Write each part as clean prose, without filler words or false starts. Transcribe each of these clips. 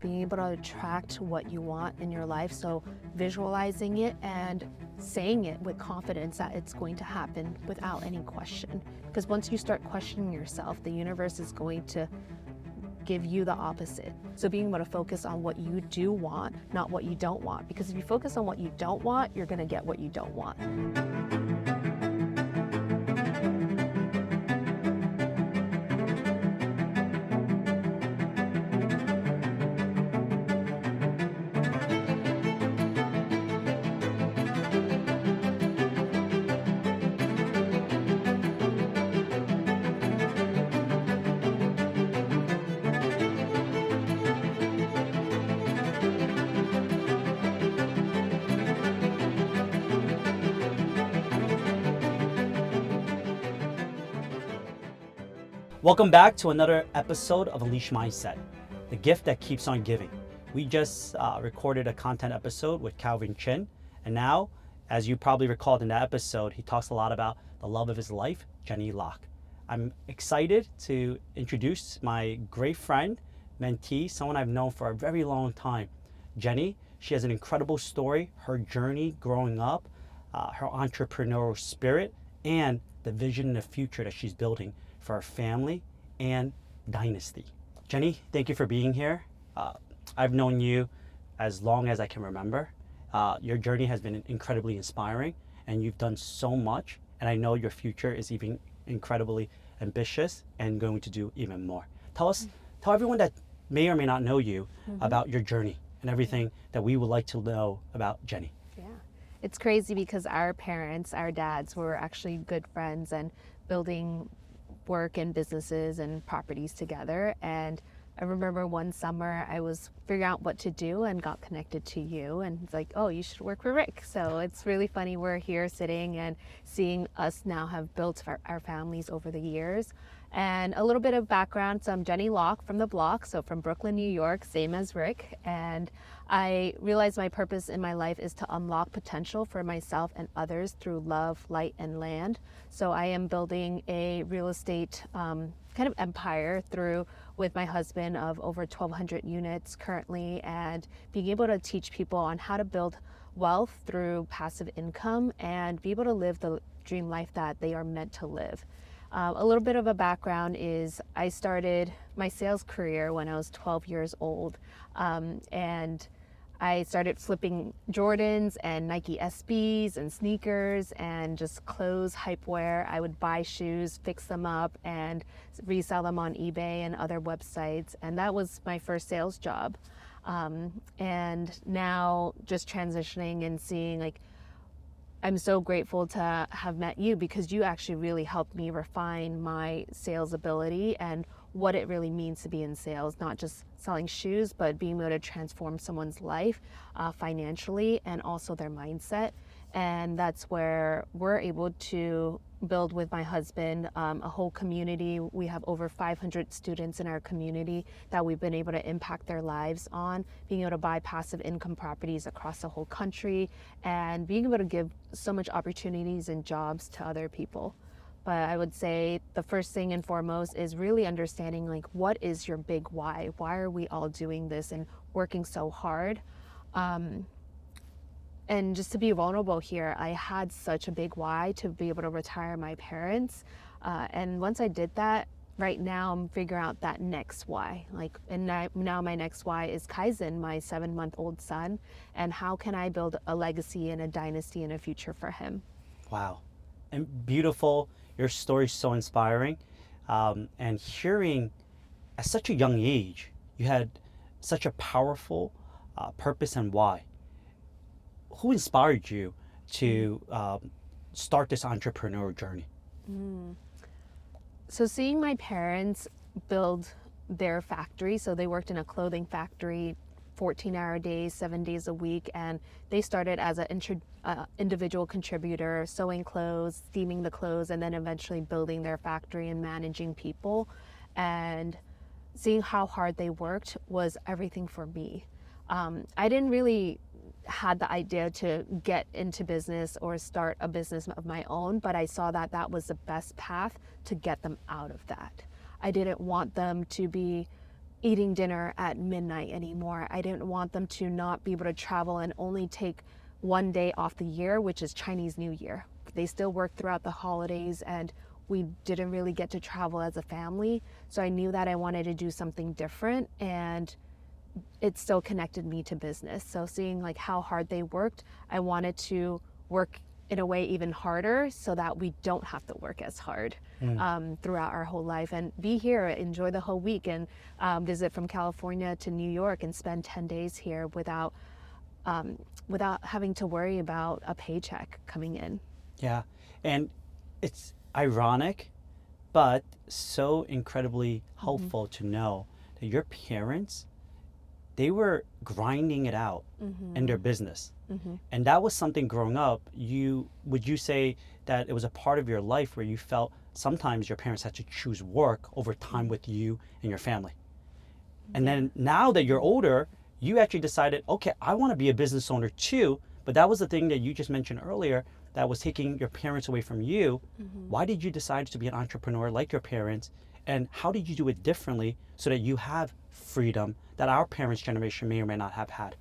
being able to attract what you want in your life. So visualizing it and saying it with confidence that it's going to happen without any question. Because once you start questioning yourself, the universe is going to give you the opposite. So being able to focus on what you do want, not what you don't want. Because if you focus on what you don't want, you're going to get what you don't want. Welcome back to another episode of Unleash Mindset, the gift that keeps on giving. We just recorded a content episode with Calvin Chin, and now, as you probably recalled in that episode, he talks a lot about the love of his life, Jennie Lok. I'm excited to introduce my great friend, mentee, someone I've known for a very long time. Jennie, she has an incredible story, her journey growing up, her entrepreneurial spirit, and the vision in the future that she's building for our family and dynasty. Jennie, thank you for being here. I've known you as long as I can remember. Your journey has been incredibly inspiring, and you've done so much, and I know your future is even incredibly ambitious and going to do even more. Tell everyone that may or may not know you about your journey and everything that we would like to know about Jennie. Yeah, it's crazy because our parents, our dads, were actually good friends and building work and businesses and properties together. And I remember one summer I was figuring out what to do and got connected to you, and it's like, oh, you should work for Rick. So it's really funny we're here sitting and seeing us now have built our families over the years. And a little bit of background, so I'm Jennie Lok from the block, so from Brooklyn, New York, same as Rick. And I realized my purpose in my life is to unlock potential for myself and others through love, light, and land. So I am building a real estate kind of empire with my husband of over 1,200 units currently, and being able to teach people on how to build wealth through passive income and be able to live the dream life that they are meant to live. A little bit of a background is I started my sales career when I was 12 years old, and I started flipping Jordans and Nike SBs and sneakers and just clothes, hype wear. I would buy shoes, fix them up, and resell them on eBay and other websites. And that was my first sales job. And now just transitioning and seeing, I'm so grateful to have met you because you actually really helped me refine my sales ability and what it really means to be in sales, not just selling shoes, but being able to transform someone's life financially and also their mindset. And that's where we're able to build with my husband a whole community. We have over 500 students in our community that we've been able to impact their lives on, being able to buy passive income properties across the whole country and being able to give so much opportunities and jobs to other people. But I would say the first thing and foremost is really understanding what is your big why? Why are we all doing this and working so hard? And just to be vulnerable here, I had such a big why to be able to retire my parents. And once I did that, right now I'm figuring out that next why. Now my next why is Kaizen, my 7-month-old son, and how can I build a legacy and a dynasty and a future for him? Wow, and beautiful. Your story is so inspiring. And hearing at such a young age, you had such a powerful purpose and why. Who inspired you to start this entrepreneurial journey? So seeing my parents build their factory, so they worked in a clothing factory 14-hour days, 7 days a week, and they started as an individual contributor, sewing clothes, steaming the clothes, and then eventually building their factory and managing people. And seeing how hard they worked was everything for me. I didn't really had the idea to get into business or start a business of my own, but I saw that that was the best path to get them out of that. I didn't want them to be, eating dinner at midnight anymore. I didn't want them to not be able to travel and only take one day off the year, which is Chinese New Year. They still work throughout the holidays, and we didn't really get to travel as a family. So I knew that I wanted to do something different, and it still connected me to business. So seeing like how hard they worked, I wanted to work in a way even harder so that we don't have to work as hard throughout our whole life, and be here, enjoy the whole week, and visit from California to New York and spend 10 days here without having to worry about a paycheck coming in. Yeah. And it's ironic, but so incredibly helpful to know that your parents, they were grinding it out in their business. And that was something growing up. Would you say that it was a part of your life where you felt sometimes your parents had to choose work over time with you and your family? And then now that you're older, you actually decided, okay, I want to be a business owner too. But that was the thing that you just mentioned earlier that was taking your parents away from you. Why did you decide to be an entrepreneur like your parents? And how did you do it differently so that you have freedom that our parents' generation may or may not have had?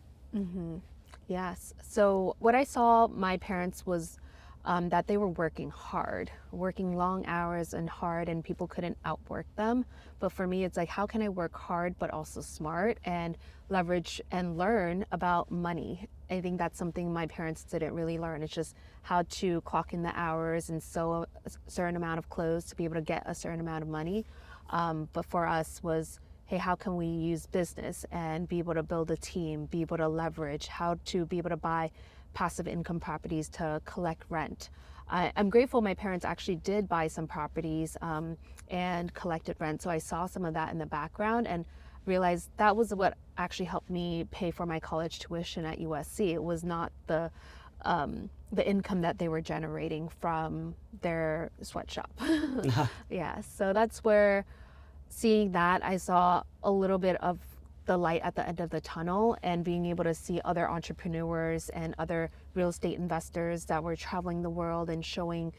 Yes. So what I saw my parents was that they were working hard, working long hours and hard, and people couldn't outwork them. But for me, it's like, how can I work hard but also smart and leverage and learn about money? I think that's something my parents didn't really learn. It's just how to clock in the hours and sew a certain amount of clothes to be able to get a certain amount of money. But for us was, hey, how can we use business and be able to build a team, be able to leverage, how to be able to buy passive income properties to collect rent. I'm grateful my parents actually did buy some properties and collected rent. So I saw some of that in the background and realized that was what actually helped me pay for my college tuition at USC. It was not the income that they were generating from their sweatshop. Yeah, so that's where, seeing that, I saw a little bit of the light at the end of the tunnel, and being able to see other entrepreneurs and other real estate investors that were traveling the world and showing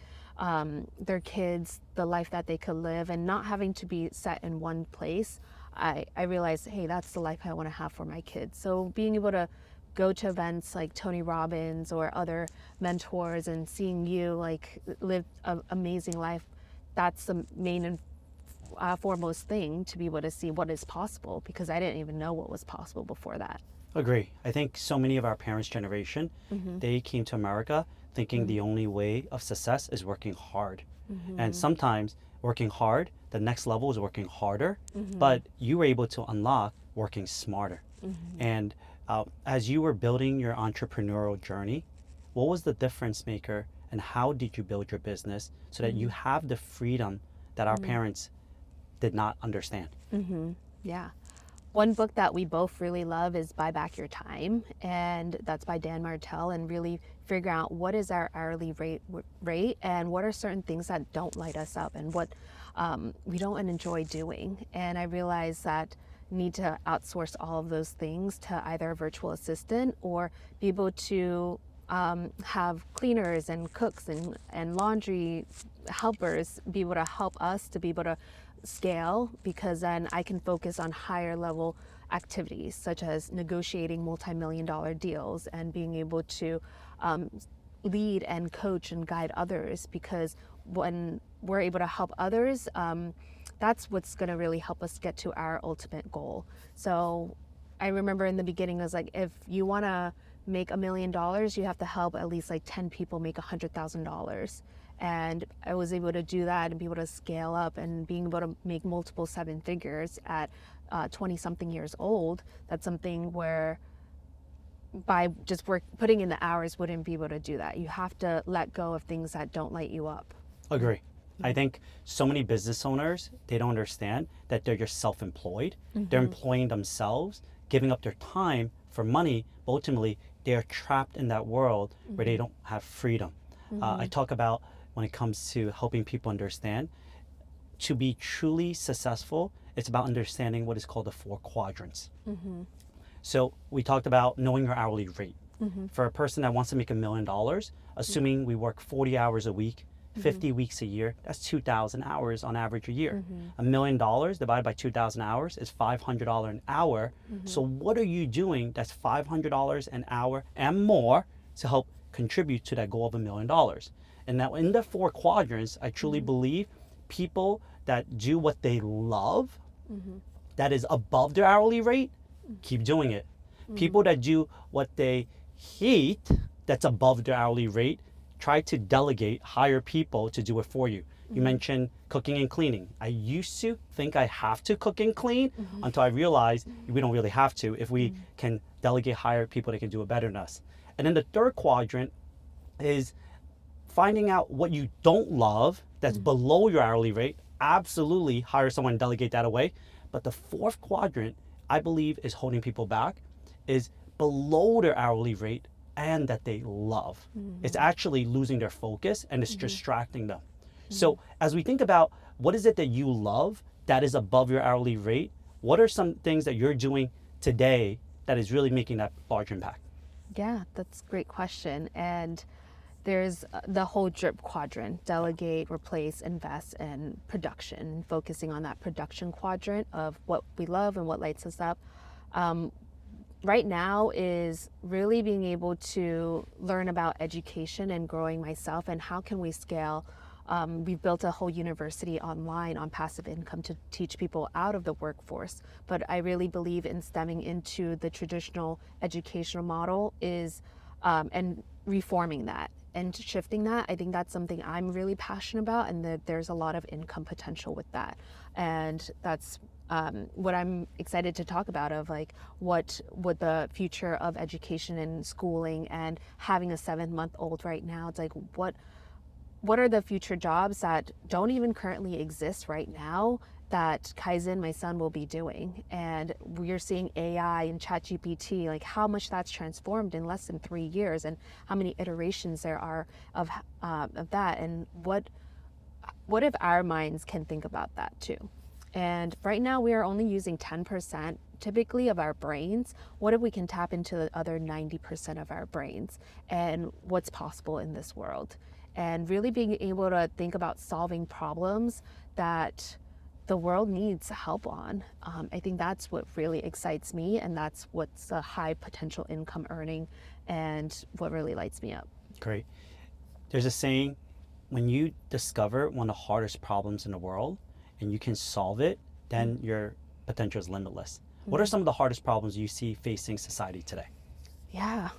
their kids the life that they could live and not having to be set in one place. I realized, hey, that's the life I want to have for my kids. So being able to go to events like Tony Robbins or other mentors and seeing you like live an amazing life, that's the main and foremost thing, to be able to see what is possible, because I didn't even know what was possible before that. Agree. I think so many of our parents' generation, they came to America thinking the only way of success is working hard. And sometimes working hard, the next level is working harder, but you were able to unlock working smarter. And as you were building your entrepreneurial journey, what was the difference maker and how did you build your business so that you have the freedom that our parents did not understand? Yeah. One book that we both really love is Buy Back Your Time, and that's by Dan Martell, and really figure out what is our hourly rate and what are certain things that don't light us up and what we don't enjoy doing. And I realized that I need to outsource all of those things to either a virtual assistant or be able to have cleaners and cooks and laundry helpers be able to help us to be able to scale, because then I can focus on higher level activities such as negotiating multi-million-dollar deals and being able to lead and coach and guide others, because when we're able to help others, that's what's going to really help us get to our ultimate goal. So I remember in the beginning, I was like, if you want to make $1 million, you have to help at least like 10 people make $100,000. And I was able to do that and be able to scale up and being able to make multiple seven figures at 20 something years old. That's something where by just putting in the hours wouldn't be able to do that. You have to let go of things that don't light you up. Agree. I think so many business owners, they don't understand that they're just self-employed. They're employing themselves, giving up their time for money, but ultimately they are trapped in that world where they don't have freedom. I talk about, when it comes to helping people understand, to be truly successful, it's about understanding what is called the 4 quadrants. So we talked about knowing your hourly rate. For a person that wants to make $1 million, assuming we work 40 hours a week, 50 weeks a year, that's 2,000 hours on average a year. $1 million divided by 2,000 hours is $500 an hour. So what are you doing that's $500 an hour and more to help contribute to that goal of $1 million? And now in the 4 quadrants, I truly believe people that do what they love, that is above their hourly rate, keep doing it. People that do what they hate, that's above their hourly rate, try to delegate, hire people to do it for you. You mentioned cooking and cleaning. I used to think I have to cook and clean until I realized we don't really have to if we can delegate, hire people that can do it better than us. And then the 3rd quadrant is finding out what you don't love that's below your hourly rate. Absolutely hire someone, delegate that away. But the 4th quadrant, I believe, is holding people back, is below their hourly rate and that they love. It's actually losing their focus and it's distracting them. So as we think about what is it that you love that is above your hourly rate, what are some things that you're doing today that is really making that large impact? Yeah, that's a great question. And there's the whole drip quadrant: delegate, replace, invest, and production, focusing on that production quadrant of what we love and what lights us up. Right now is really being able to learn about education and growing myself and how can we scale. We've built a whole university online on passive income to teach people out of the workforce, but I really believe in stemming into the traditional educational model is and reforming that and shifting that. I think that's something I'm really passionate about, and that there's a lot of income potential with that. And that's what I'm excited to talk about, of like what would the future of education and schooling, and having a 7-month-old right now. It's like, what are the future jobs that don't even currently exist right now that Kaizen, my son, will be doing? And we're seeing AI and ChatGPT, like how much that's transformed in less than 3 years, and how many iterations there are of that. And what if our minds can think about that too? And right now we are only using 10% typically of our brains. What if we can tap into the other 90% of our brains and what's possible in this world? And really being able to think about solving problems that the world needs help on. I think that's what really excites me, and that's what's a high potential income earning and what really lights me up. Great. There's a saying, when you discover one of the hardest problems in the world and you can solve it, then your potential is limitless. What are some of the hardest problems you see facing society today? Yeah.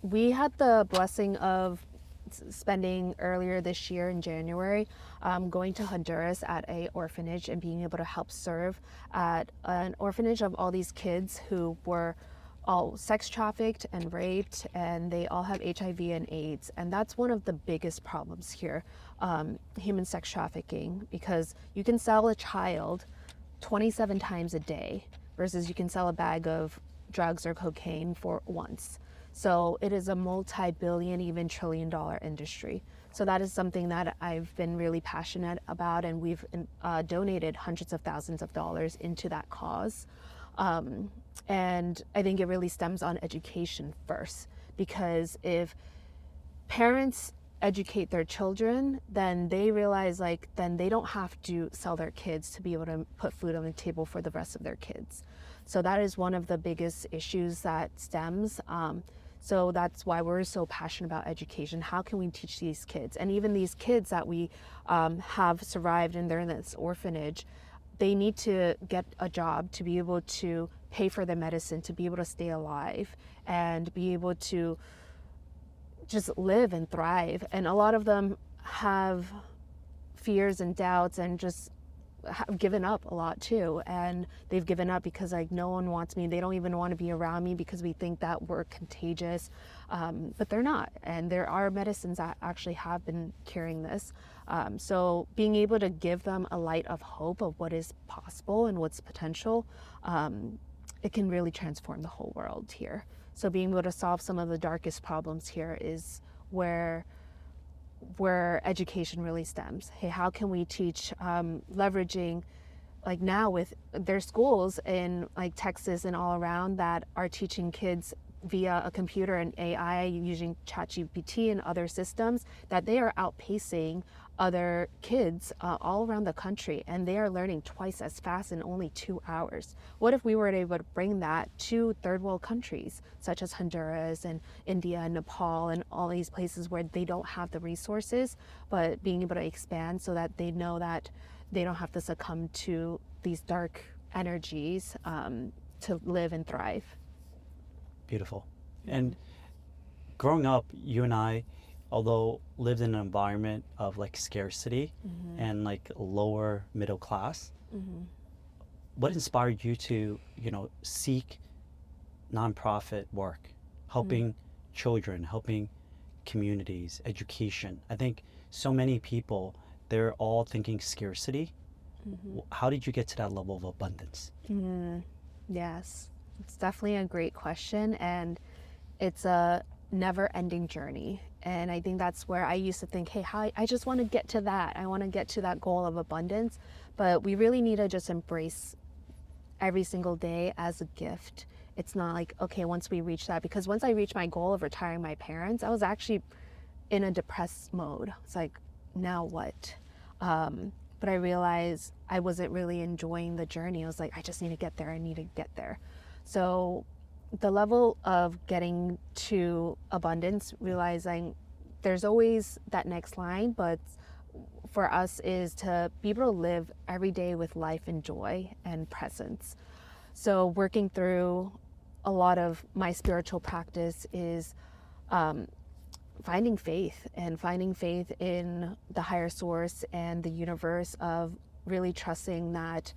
We had the blessing of spending earlier this year in January, going to Honduras at a orphanage and being able to help serve at an orphanage of all these kids who were all sex trafficked and raped, and they all have HIV and AIDS. And that's one of the biggest problems here, human sex trafficking, because you can sell a child 27 times a day versus you can sell a bag of drugs or cocaine for once. So it is a multi-billion, even trillion-dollar industry. So that is something that I've been really passionate about, and we've donated hundreds of thousands of dollars into that cause. And I think it really stems on education first, because if parents educate their children, then they realize then they don't have to sell their kids to be able to put food on the table for the rest of their kids. So that is one of the biggest issues that stems. So that's why we're so passionate about education. How can we teach these kids? And even these kids that we have survived and they're in this orphanage, they need to get a job to be able to pay for their medicine, to be able to stay alive and be able to just live and thrive. And a lot of them have fears and doubts and just have given up a lot too. And they've given up because no one wants me. They don't even want to be around me because we think that we're contagious, but they're not. And there are medicines that actually have been curing this. So being able to give them a light of hope of what is possible and what's potential, it can really transform the whole world here. So being able to solve some of the darkest problems here is where education really stems. Hey, how can we teach, leveraging, now with their schools in Texas and all around that are teaching kids via a computer and AI using ChatGPT and other systems, that they are outpacing other kids all around the country, and they are learning twice as fast in only 2 hours. What if we were able to bring that to third world countries such as Honduras and India and Nepal and all these places where they don't have the resources, but being able to expand so that they know that they don't have to succumb to these dark energies to live and thrive. Beautiful. And growing up, you and I, although lived in an environment of like scarcity and like lower middle class, what inspired you to, seek nonprofit work, helping children, helping communities, education? I think so many people, they're all thinking scarcity. How did you get to that level of abundance? Yes, it's definitely a great question, and it's a never-ending journey. And I think that's where I used to think, hey, I just want to get to that. I want to get to that goal of abundance. But we really need to just embrace every single day as a gift. It's not like, okay, once we reach that, because once I reached my goal of retiring my parents, I was actually in a depressed mode. It's like, now what? But I realized I wasn't really enjoying the journey. I was like, I just need to get there. I need to get there. So the level of getting to abundance, realizing there's always that next line, but for us is to be able to live every day with life and joy and presence. So working through a lot of my spiritual practice is finding faith in the higher source and the universe, of really trusting that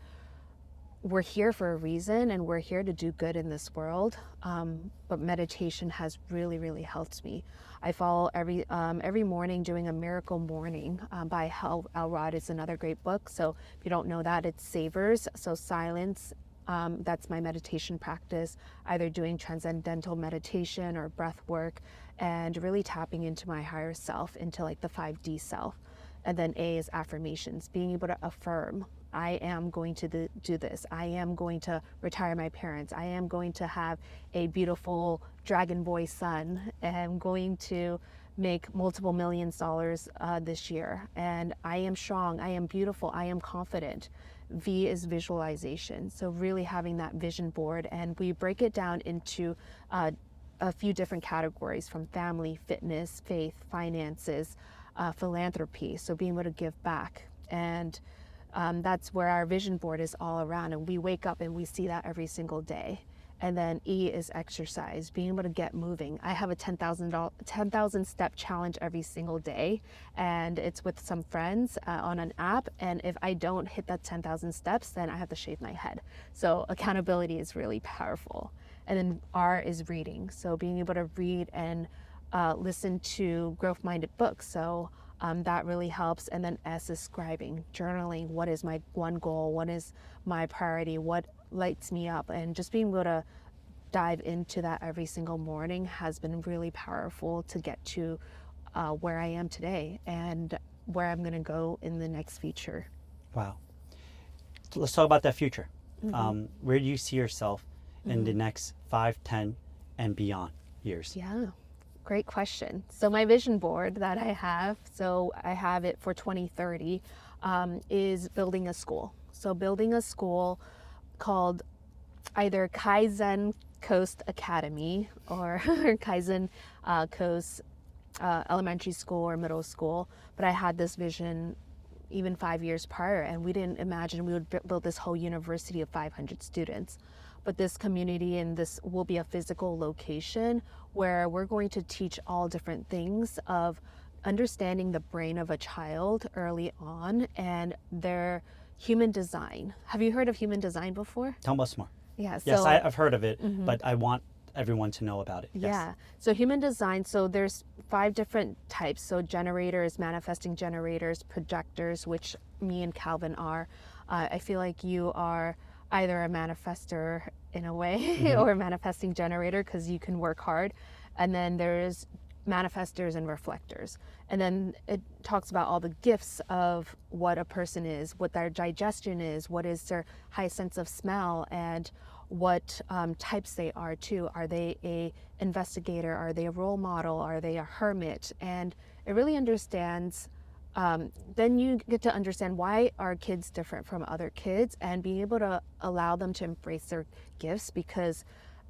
we're here for a reason and we're here to do good in this world. But meditation has really, really helped me. I follow every morning doing a miracle morning by Hal Elrod. It's another great book. So if you don't know that, it's Savers. So silence. That's my meditation practice, either doing transcendental meditation or breath work, and really tapping into my higher self, into like the 5D self. And then A is affirmations, being able to affirm, I am going to do this. I am going to retire my parents. I am going to have a beautiful dragon boy son. I'm going to make multiple millions dollars this year. And I am strong. I am beautiful. I am confident. V is visualization. So really having that vision board, and we break it down into a few different categories, from family, fitness, faith, finances, philanthropy. So being able to give back. And that's where our vision board is all around, and we wake up and we see that every single day. And then E is exercise, being able to get moving. I have a 10,000 step challenge every single day, and it's with some friends on an app. And if I don't hit that 10,000 steps, then I have to shave my head. So accountability is really powerful. And then R is reading. So being able to read and listen to growth-minded books. So that really helps. And then S is scribing, journaling. What is my one goal? What is my priority? What lights me up? And just being able to dive into that every single morning has been really powerful to get to where I am today and where I'm going to go in the next future. Wow. So let's talk about that future. Where do you see yourself in the next 5, 10, and beyond years? Yeah. Great question. So my vision board that I have, so I have it for 2030, is building a school. So building a school called either Kaizen Coast Academy or Kaizen Coast Elementary School or Middle School. But I had this vision even 5 years prior, and we didn't imagine we would build this whole university of 500 students. But this community, and this will be a physical location where we're going to teach all different things of understanding the brain of a child early on and their human design. Have you heard of human design before? Tell us more. Yeah. Yes, I've heard of it, but I want everyone to know about it. Yes. Yeah. So human design, so there's 5 different types. So generators, manifesting generators, projectors, which me and Calvin are. I feel like you are either a manifester in a way or a manifesting generator, because you can work hard. And then there's manifestors and reflectors. And then it talks about all the gifts of what a person is, what their digestion is, what is their high sense of smell, and what types they are too. Are they a investigator? Are they a role model? Are they a hermit? And it really understands, then you get to understand why are kids different from other kids, and being able to allow them to embrace their gifts, because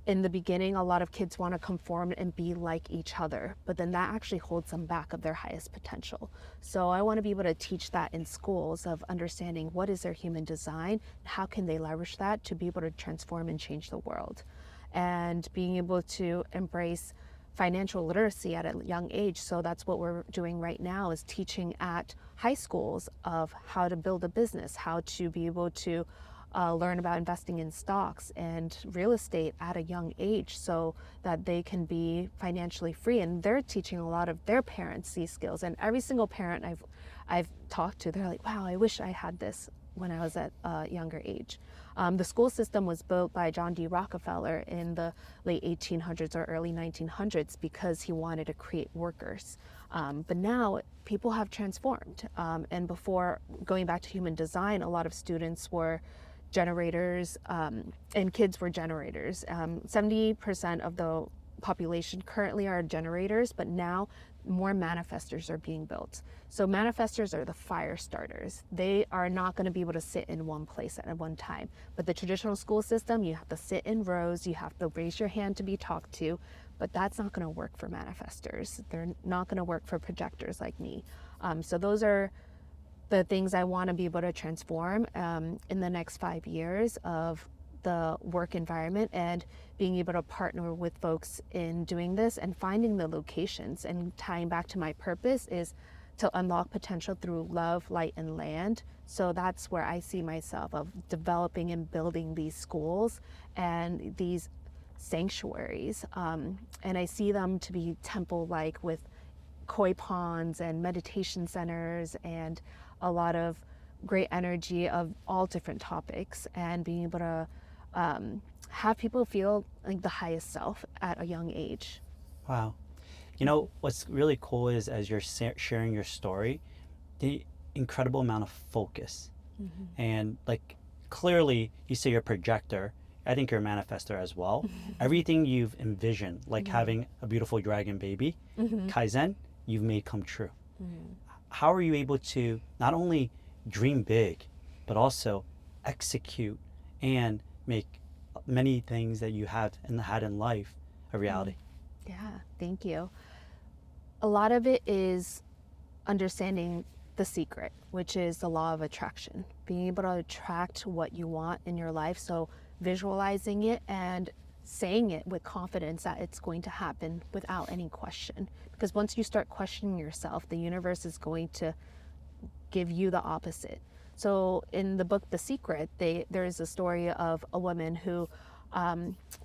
in the beginning, a lot of kids want to conform and be like each other, but then that actually holds them back of their highest potential. So I want to be able to teach that in schools, of understanding what is their human design, how can they leverage that to be able to transform and change the world, and being able to embrace financial literacy at a young age. So that's what we're doing right now, is teaching at high schools of how to build a business, how to be able to learn about investing in stocks and real estate at a young age, so that they can be financially free. And they're teaching a lot of their parents these skills. And every single parent I've talked to, they're like, wow, I wish I had this when I was at a younger age. The school system was built by John D. Rockefeller in the late 1800s or early 1900s because he wanted to create workers. But now people have transformed. And before, going back to human design, a lot of students were generators, and kids were generators. 70% of the population currently are generators, but now more manifestors are being built. So manifestors are the fire starters. They are not going to be able to sit in one place at one time. But the traditional school system, you have to sit in rows, you have to raise your hand to be talked to, but that's not going to work for manifestors. They're not going to work for projectors like me. So those are the things I want to be able to transform in the next 5 years of the work environment, and being able to partner with folks in doing this and finding the locations. And tying back to my purpose is to unlock potential through love, light, and land. So that's where I see myself, of developing and building these schools and these sanctuaries. And I see them to be temple-like, with koi ponds and meditation centers and a lot of great energy of all different topics, and being able to have people feel like the highest self at a young age. Wow. You know, what's really cool is, as you're sharing your story, the incredible amount of focus. And like, clearly, you say you're a projector. I think you're a manifestor as well. Everything you've envisioned, like having a beautiful dragon baby, Kaizen, you've made come true. How are you able to not only dream big, but also execute and make many things that you have and had in life a reality? Yeah, thank you. A lot of it is understanding the secret, which is the law of attraction, being able to attract what you want in your life. So visualizing it and saying it with confidence that it's going to happen without any question. Because once you start questioning yourself, the universe is going to give you the opposite. So in the book The Secret, there is a story of a woman who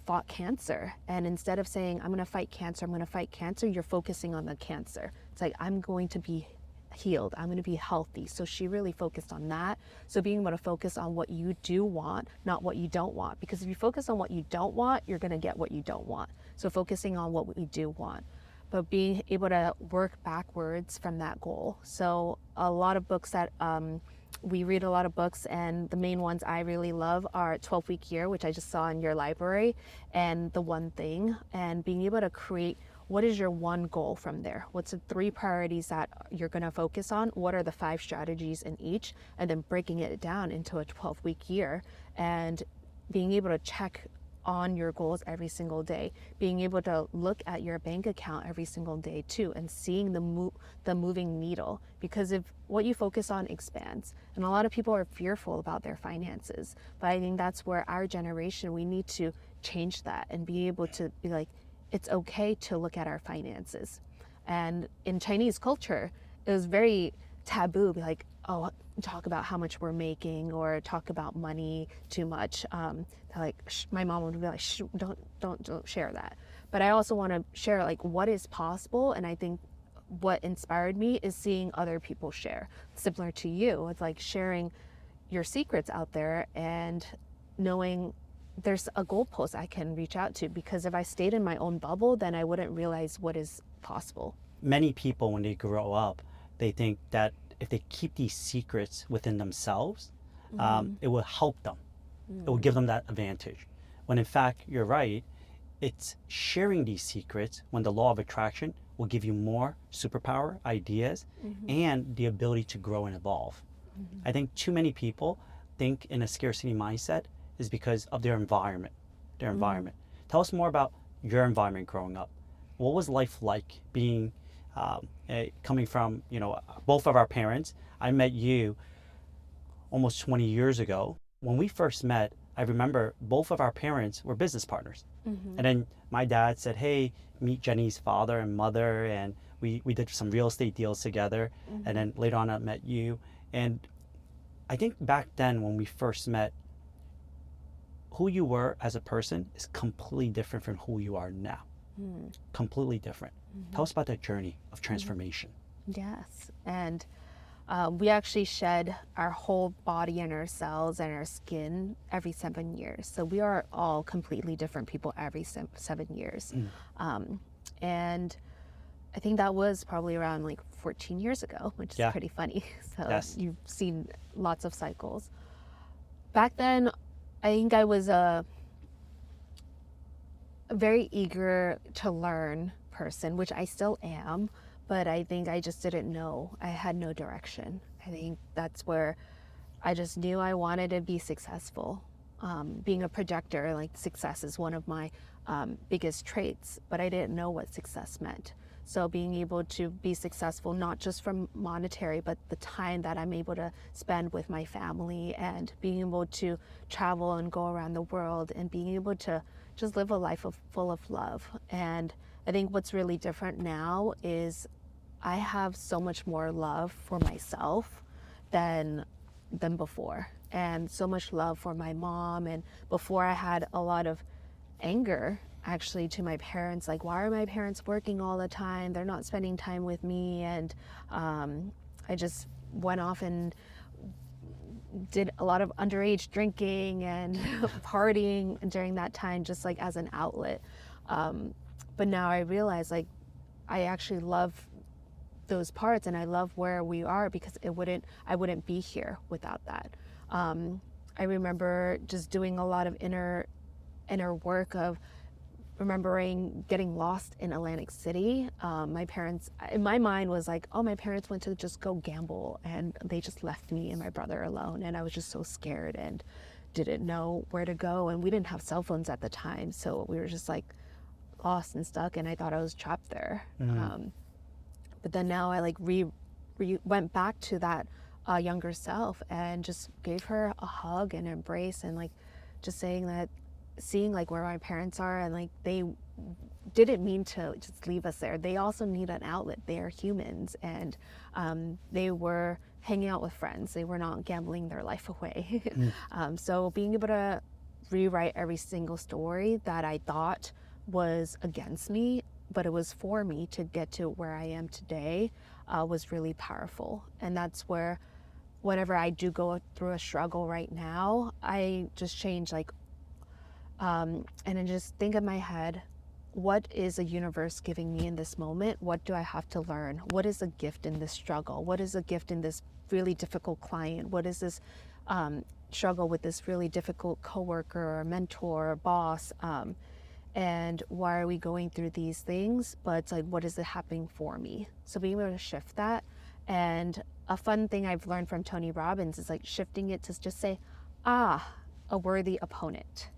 fought cancer, and instead of saying, I'm going to fight cancer, I'm going to fight cancer, you're focusing on the cancer. It's like, I'm going to be healed, I'm going to be healthy. So she really focused on that. So being able to focus on what you do want, not what you don't want, because if you focus on what you don't want, you're going to get what you don't want. So focusing on what we do want, but being able to work backwards from that goal. So a lot of books that we read, a lot of books, and the main ones I really love are 12-Week Year, which I just saw in your library, and The One Thing, and being able to create, what is your one goal from there? What's the 3 priorities that you're going to focus on? What are the 5 strategies in each? And then breaking it down into a 12-week year, and being able to check on your goals every single day, being able to look at your bank account every single day too, and seeing the moving needle, because if what you focus on expands. And a lot of people are fearful about their finances, but I think that's where our generation, we need to change that and be able to be like, it's okay to look at our finances. And in Chinese culture, it was very taboo, be like, oh, talk about how much we're making or talk about money too much. Like, my mom would be like, don't share that. But I also want to share like what is possible. And I think what inspired me is seeing other people share, similar to you. It's like sharing your secrets out there and knowing there's a goalpost I can reach out to, because if I stayed in my own bubble, then I wouldn't realize what is possible. Many people, when they grow up, they think that if they keep these secrets within themselves, it will help them. It will give them that advantage. when in fact, you're right, it's sharing these secrets when the law of attraction will give you more superpower, ideas, and the ability to grow and evolve. I think too many people think in a scarcity mindset is because of their environment. Their environment. Tell us more about your environment growing up. What was life like being coming from both of our parents? I met you almost 20 years ago. When we first met, I remember both of our parents were business partners. And then my dad said, hey, meet Jenny's father and mother. And we did some real estate deals together. And then later on, I met you. And I think back then when we first met, who you were as a person is completely different from who you are now. Completely different. Tell us about that journey of transformation. Yes. And we actually shed our whole body and our cells and our skin every 7 years. So we are all completely different people every 7 years. And I think that was probably around like 14 years ago, which is pretty funny. So you've seen lots of cycles. Back then, I think I was a very eager to learn person, which I still am, but I think I just didn't know. I had no direction. I think that's where I just knew I wanted to be successful. Being a projector, like success is one of my biggest traits, but I didn't know what success meant. So being able to be successful, not just from monetary, but the time that I'm able to spend with my family and being able to travel and go around the world and being able to just live a life full of love. And I think what's really different now is I have so much more love for myself than before, and so much love for my mom. And before I had a lot of anger actually to my parents, like, why are my parents working all the time? They're not spending time with me. And I just went off and did a lot of underage drinking and partying during that time, just like as an outlet. But now I realize, like, I actually love those parts and I love where we are because I wouldn't be here without that. I remember just doing a lot of inner work of remembering getting lost in Atlantic City. My parents, in my mind, was like, oh, my parents went to just go gamble and they just left me and my brother alone. And I was just so scared and didn't know where to go. And we didn't have cell phones at the time. So we were just like lost and stuck. And I thought I was trapped there. But then now I like went back to that younger self and just gave her a hug and embrace and like just seeing like where my parents are, and like they didn't mean to just leave us there. They also need an outlet. They are humans, and they were hanging out with friends. They were not gambling their life away. So being able to rewrite every single story that I thought was against me, but it was for me to get to where I am today, was really powerful. And that's where whenever I do go through a struggle right now, I just change like and I just think in my head, what is the universe giving me in this moment? What do I have to learn? What is a gift in this struggle? What is a gift in this really difficult client? What is this struggle with this really difficult coworker or mentor or boss? And why are we going through these things? But it's like, what is it happening for me? So being able to shift that. And a fun thing I've learned from Tony Robbins is like shifting it to just say, a worthy opponent.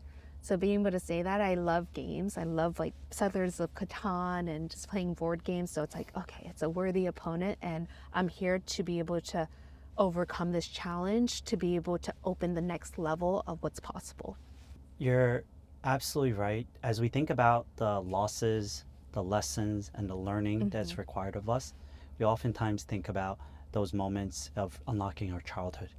So being able to say that, I love games. I love like Settlers of Catan and just playing board games. So it's like, okay, it's a worthy opponent and I'm here to be able to overcome this challenge, to be able to open the next level of what's possible. You're absolutely right. As we think about the losses, the lessons, and the learning that's required of us, we oftentimes think about those moments of unlocking our childhood.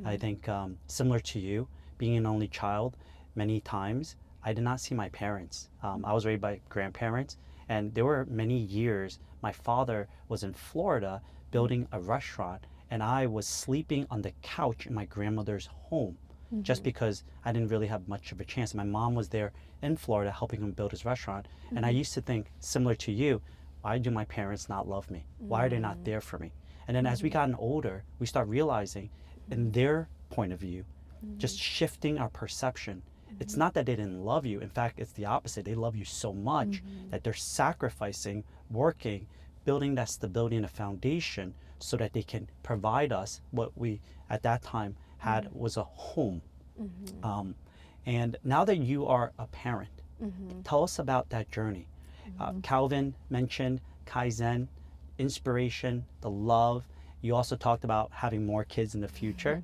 I think similar to you, being an only child, many times I did not see my parents. I was raised by grandparents, and there were many years my father was in Florida building a restaurant, and I was sleeping on the couch in my grandmother's home just because I didn't really have much of a chance. My mom was there in Florida helping him build his restaurant, and I used to think, similar to you, why do my parents not love me? Why are they not there for me? And then as we gotten older, we start realizing in their point of view, just shifting our perception It's not that they didn't love you. In fact, it's the opposite. They love you so much that they're sacrificing, working, building that stability and a foundation so that they can provide us what we at that time had was a home. Um, and now that you are a parent, tell us about that journey. Calvin mentioned Kaizen, inspiration, the love. You also talked about having more kids in the future.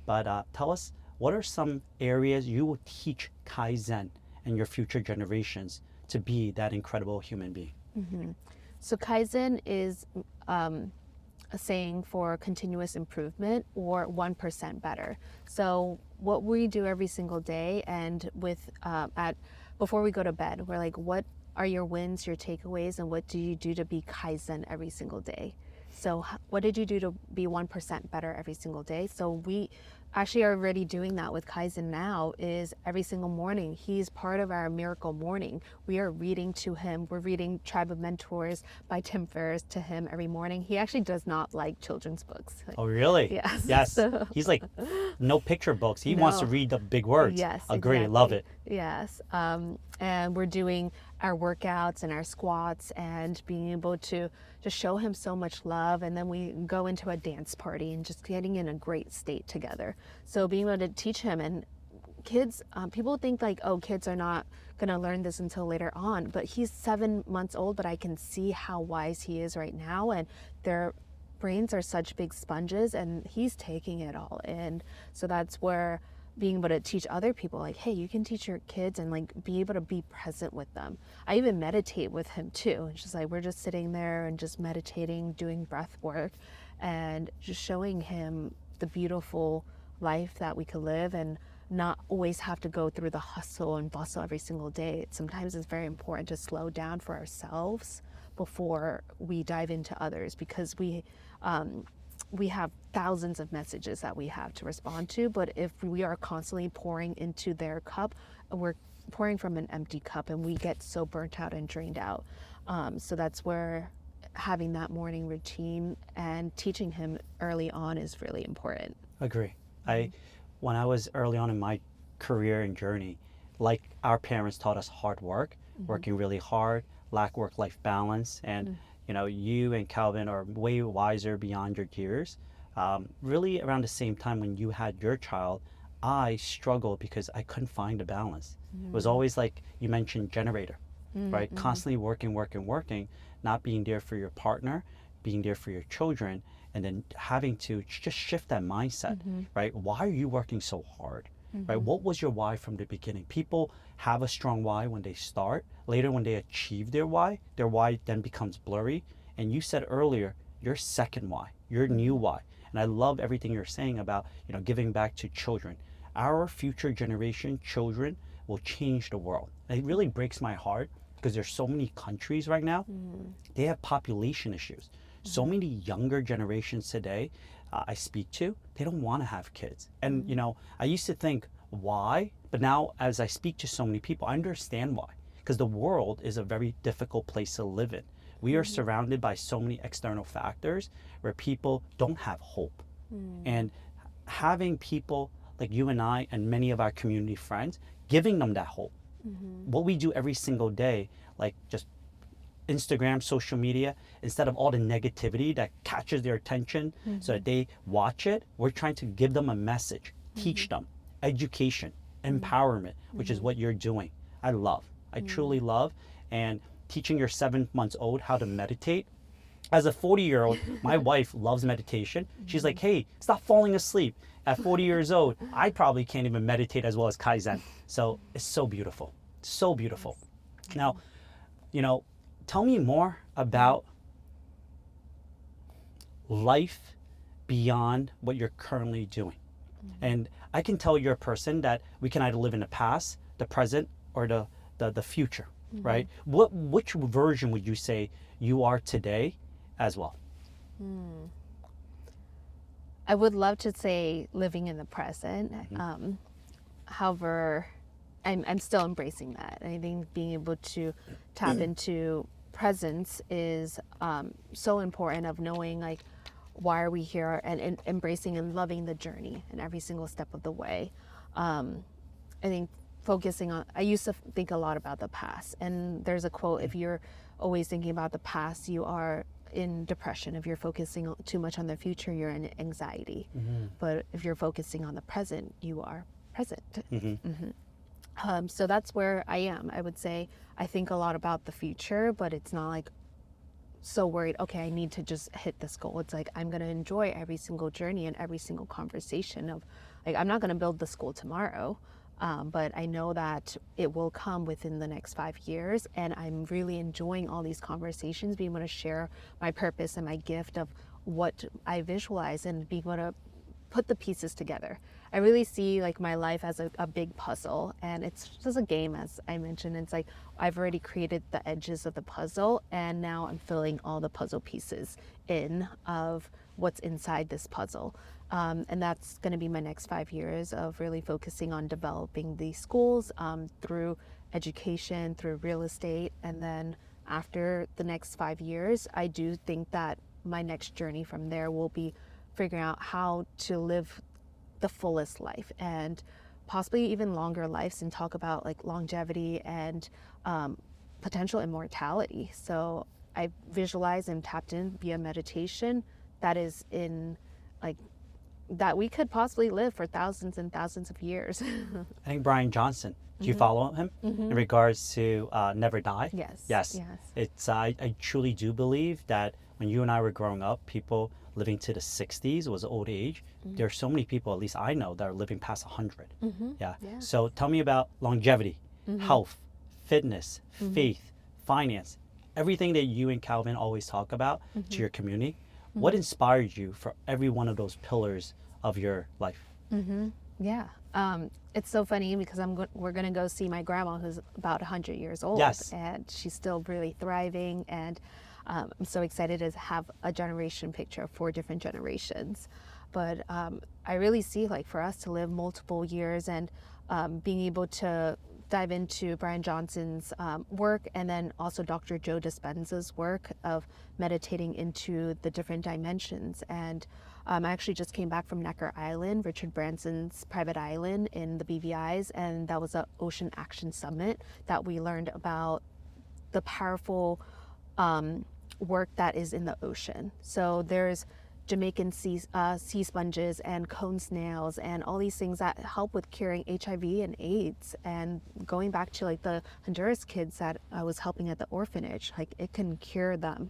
But tell us, what are some areas you will teach Kaizen and your future generations to be that incredible human being? So Kaizen is a saying for continuous improvement or 1% better. So what we do every single day, and with at before we go to bed, we're like, what are your wins, your takeaways, and what do you do to be Kaizen every single day? So what did you do to be 1% better every single day? So we actually are already doing that with Kaizen now. Is every single morning he's part of our miracle morning. We are reading to him. We're reading Tribe of Mentors by Tim Ferriss to him every morning. He actually does not like children's books. Oh, really? Yes. Yes. So, He's like, no picture books. He wants to no. read the big words. Yes, Agree. Love exactly. it. Yes. And we're doing our workouts and our squats and being able to just show him so much love. And then we go into a dance party and just getting in a great state together. So being able to teach him, and kids, people think like, oh, kids are not going to learn this until later on. But he's 7 months old, but I can see how wise he is right now. And their brains are such big sponges and he's taking it all in. So that's where being able to teach other people, like, hey, you can teach your kids and like be able to be present with them. I even meditate with him too. It's just like we're just sitting there and just meditating, doing breath work, and just showing him the beautiful life that we could live and not always have to go through the hustle and bustle every single day. Sometimes it's very important to slow down for ourselves before we dive into others, because we have thousands of messages that we have to respond to, but if we are constantly pouring into their cup, we're pouring from an empty cup and we get so burnt out and drained out. So that's where having that morning routine and teaching him early on is really important. Agree. When I was early on in my career and journey, like our parents taught us hard work, working really hard, lack work-life balance, and you and Calvin are way wiser beyond your years. Really, around the same time when you had your child, I struggled because I couldn't find a balance. It was always like you mentioned, generator, right? Constantly working, working, working, not being there for your partner, being there for your children, and then having to just shift that mindset, right? Why are you working so hard? Right? What was your why from the beginning? People have a strong why when they start. Later, when they achieve their why then becomes blurry. And you said earlier, your second why, your new why. And I love everything you're saying about, giving back to children. Our future generation, children, will change the world. And it really breaks my heart because there's so many countries right now, they have population issues. So many younger generations today I speak to, they don't want to have kids. And, I used to think, why? But now, as I speak to so many people, I understand why. Because the world is a very difficult place to live in. We are surrounded by so many external factors where people don't have hope. And having people like you and I and many of our community friends, giving them that hope. What we do every single day, like just Instagram, social media, instead of all the negativity that catches their attention so that they watch it, we're trying to give them a message, teach them education, empowerment, which is what you're doing. I truly love. And teaching your 7 months old how to meditate. As a 40-year-old, my wife loves meditation. She's like, hey, stop falling asleep. At 40 years old, I probably can't even meditate as well as Kaizen. So it's so beautiful. So beautiful. Now, tell me more about life beyond what you're currently doing. And I can tell you're a person that we can either live in the past, the present, or the future, right? Which version would you say you are today as well? I would love to say living in the present. However, I'm still embracing that. I think being able to tap into presence is so important, of knowing like why are we here, and embracing and loving the journey and every single step of the way. I think focusing on, I used to think a lot about the past. And there's a quote, if you're always thinking about the past, you are in depression. If you're focusing too much on the future, you're in anxiety. But if you're focusing on the present, you are present. So that's where I am. I would say I think a lot about the future, but it's not like so worried, okay, I need to just hit this goal. It's like I'm going to enjoy every single journey and every single conversation of, like, I'm not going to build the school tomorrow, but I know that it will come within the next 5 years. And I'm really enjoying all these conversations, being able to share my purpose and my gift of what I visualize and being able to put the pieces together. I really see like my life as a big puzzle, and it's just a game, as I mentioned. It's like I've already created the edges of the puzzle, and now I'm filling all the puzzle pieces in of what's inside this puzzle. And that's going to be my next 5 years of really focusing on developing these schools through education, through real estate. And then after the next 5 years, I do think that my next journey from there will be figuring out how to live the fullest life and possibly even longer lives, and talk about like longevity and potential immortality. So I visualize and tapped in via meditation that is in like that we could possibly live for thousands and thousands of years. I think Brian Johnson. Do you follow him in regards to never die? Yes. Yes. Yes. It's I truly do believe that when you and I were growing up, people living to the 60s was old age. There are so many people, at least I know, that are living past 100. Yeah. So tell me about longevity, health, fitness, faith, finance, everything that you and Calvin always talk about to your community. What inspired you for every one of those pillars of your life? Yeah. It's so funny because we're going to go see my grandma, who's about 100 years old. Yes. And she's still really thriving. And I'm so excited to have a generation picture of 4 different generations. But I really see, like, for us to live multiple years and being able to dive into Brian Johnson's work, and then also Dr. Joe Dispenza's work of meditating into the different dimensions. And I actually just came back from Necker Island, Richard Branson's private island in the BVI's, and that was an Ocean Action Summit that we learned about the powerful work that is in the ocean. So there's Jamaican sea sponges and cone snails and all these things that help with curing HIV and AIDS. And going back to like the Honduras kids that I was helping at the orphanage, like it can cure them.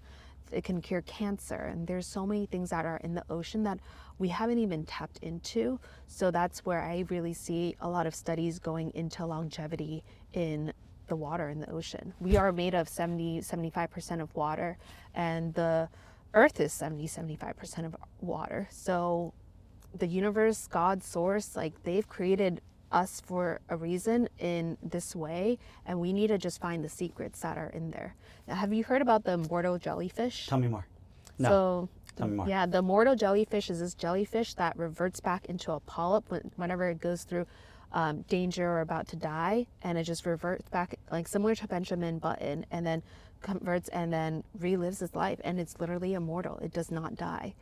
It can cure cancer. And there's so many things that are in the ocean that we haven't even tapped into. So that's where I really see a lot of studies going into longevity in the water in the ocean. We are made of 75% of water, and the Earth is 75% of water. So the universe, God, source, like they've created us for a reason in this way, and we need to just find the secrets that are in there. Now, have you heard about the immortal jellyfish? Tell me more. No. So, tell me more. Yeah, the immortal jellyfish is this jellyfish that reverts back into a polyp whenever it goes through danger or about to die, and it just reverts back, like similar to Benjamin Button, and then converts and then relives his life, and it's literally immortal. It does not die.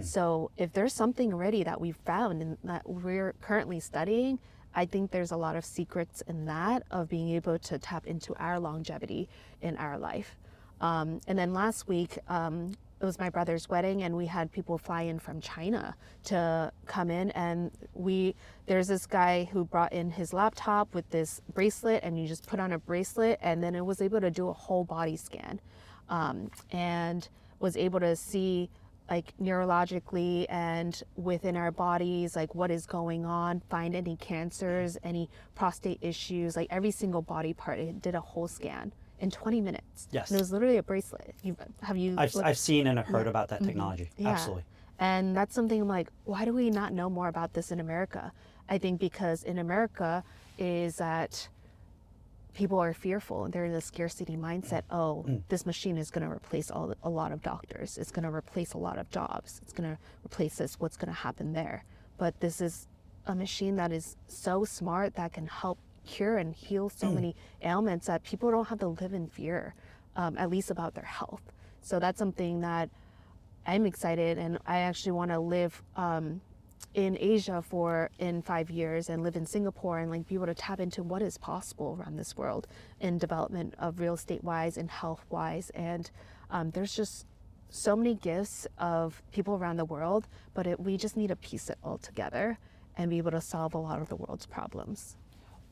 So if there's something already that we've found and that we're currently studying, I think there's a lot of secrets in that of being able to tap into our longevity in our life. And then last week, it was my brother's wedding, and we had people fly in from China to come in, and there's this guy who brought in his laptop with this bracelet, and you just put on a bracelet, and then it was able to do a whole body scan, and was able to see like neurologically and within our bodies, like what is going on, find any cancers, any prostate issues, like every single body part. It did a whole scan in 20 minutes. Yes. And it was literally a bracelet. I've seen and heard about that technology. Yeah. Absolutely. And that's something I'm like, why do we not know more about this in America? I think because in America is that people are fearful. They're in the scarcity mindset. Oh, this machine is going to replace a lot of doctors. It's going to replace a lot of jobs. It's going to replace this. What's going to happen there? But this is a machine that is so smart that can help cure and heal so many ailments that people don't have to live in fear, at least about their health. So that's something that I'm excited, and I actually want to live in Asia for in 5 years and live in Singapore and like be able to tap into what is possible around this world in development of real estate wise and health wise. And there's just so many gifts of people around the world, but we just need to piece it all together and be able to solve a lot of the world's problems.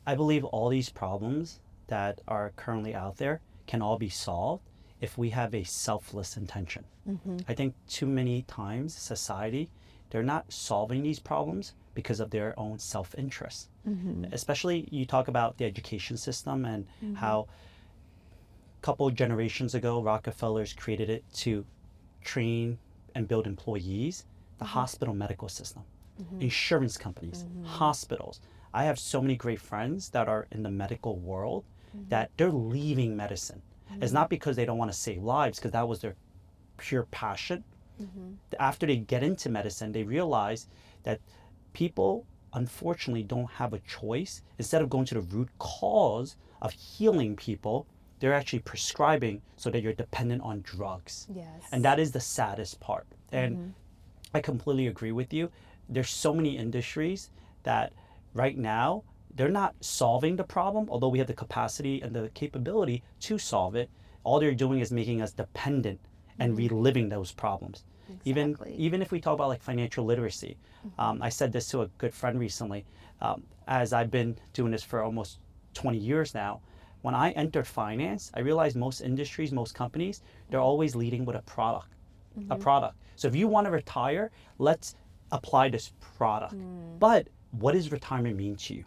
I believe all these problems that are currently out there can all be solved if we have a selfless intention. I think too many times society, they're not solving these problems because of their own self-interest. Especially you talk about the education system and how a couple generations ago Rockefellers created it to train and build employees, the hospital medical system, insurance companies, hospitals. I have so many great friends that are in the medical world that they're leaving medicine. It's not because they don't want to save lives, because that was their pure passion. After they get into medicine, they realize that people unfortunately don't have a choice. Instead of going to the root cause of healing people, they're actually prescribing so that you're dependent on drugs. Yes. And that is the saddest part. And I completely agree with you. There's so many industries that right now they're not solving the problem, although we have the capacity and the capability to solve it. All they're doing is making us dependent and reliving those problems. Exactly. Even if we talk about like financial literacy, I said this to a good friend recently. As I've been doing this for almost 20 years now, when I entered finance, I realized most industries, most companies, they're always leading with a product. A product. So if you want to retire, let's apply this product. But what does retirement mean to you?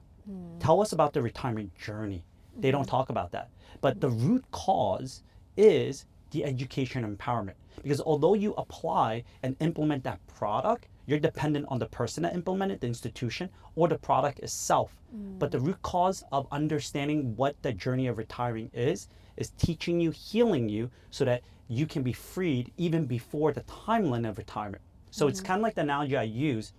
Tell us about the retirement journey. They don't talk about that. But the root cause is the education and empowerment. Because although you apply and implement that product, you're dependent on the person that implemented the institution or the product itself. But the root cause of understanding what the journey of retiring is teaching you, healing you, so that you can be freed even before the timeline of retirement. So it's kind of like the analogy I use.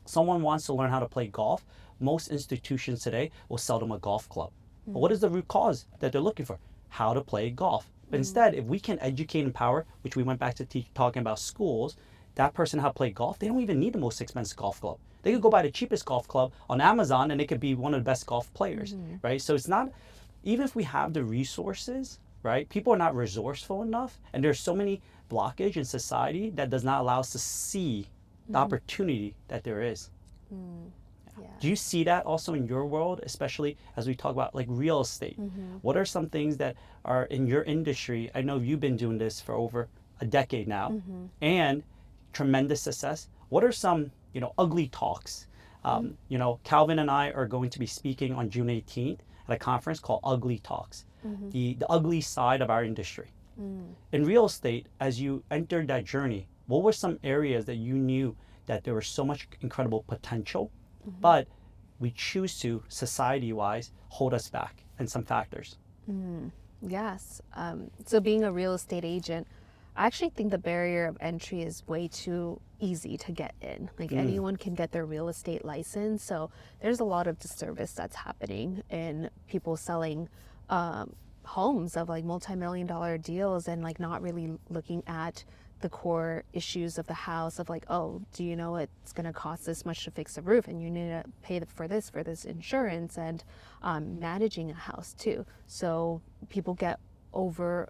Someone wants to learn how to play golf. Most institutions today will sell them a golf club. But what is the root cause that they're looking for? How to play golf. But instead, if we can educate and empower, which we went back to talking about schools, that person how to play golf, they don't even need the most expensive golf club. They could go buy the cheapest golf club on Amazon and they could be one of the best golf players, right? So it's not, even if we have the resources, right? People are not resourceful enough, and there's so many blockage in society that does not allow us to see the opportunity that there is. Yeah. Do you see that also in your world, especially as we talk about like real estate? What are some things that are in your industry? I know you've been doing this for over a decade now, and tremendous success. What are some, ugly talks? Calvin and I are going to be speaking on June 18th at a conference called Ugly Talks, the ugly side of our industry. In real estate, as you entered that journey, what were some areas that you knew that there was so much incredible potential, but we choose to, society-wise, hold us back, and some factors? Yes. So being a real estate agent, I actually think the barrier of entry is way too easy to get in. Like anyone can get their real estate license. So there's a lot of disservice that's happening in people selling homes of like multi-million-dollar deals and like not really looking at the core issues of the house of like, oh, do you know it's going to cost this much to fix a roof and you need to pay for this insurance and managing a house too. So people get over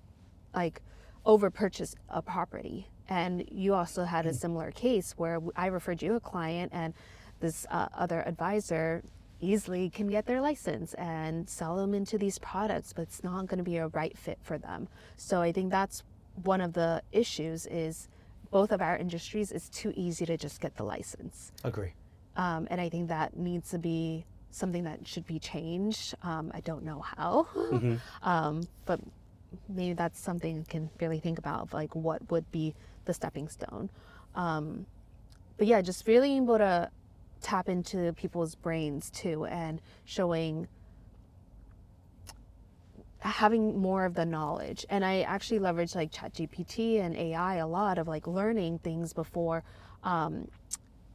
purchase a property. And you also had a similar case where I referred you a client and this other advisor easily can get their license and sell them into these products, but it's not going to be a right fit for them. So I think that's one of the issues is both of our industries, it's too easy to just get the license. Agree. And I think that needs to be something that should be changed. I don't know how, but maybe that's something you can really think about, like what would be the stepping stone. But yeah, just really able to tap into people's brains too and having more of the knowledge. And I actually leverage like ChatGPT and AI a lot of like learning things before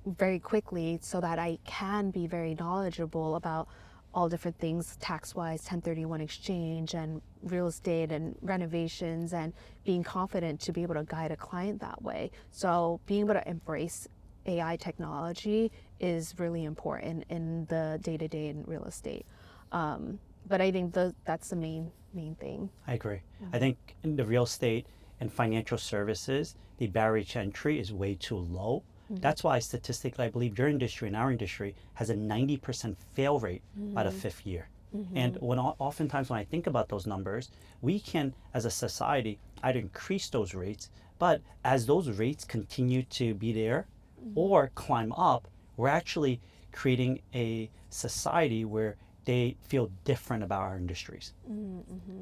very quickly so that I can be very knowledgeable about all different things tax-wise, 1031 exchange and real estate and renovations, and being confident to be able to guide a client that way. So being able to embrace AI technology is really important in the day-to-day in real estate. But I think that's the main thing. I agree. I think in the real estate and financial services, the barrier to entry is way too low. That's why statistically, I believe your industry and our industry has a 90% fail rate by the fifth year. And oftentimes when I think about those numbers, we can, as a society, either increase those rates, but as those rates continue to be there or climb up, we're actually creating a society where they feel different about our industries,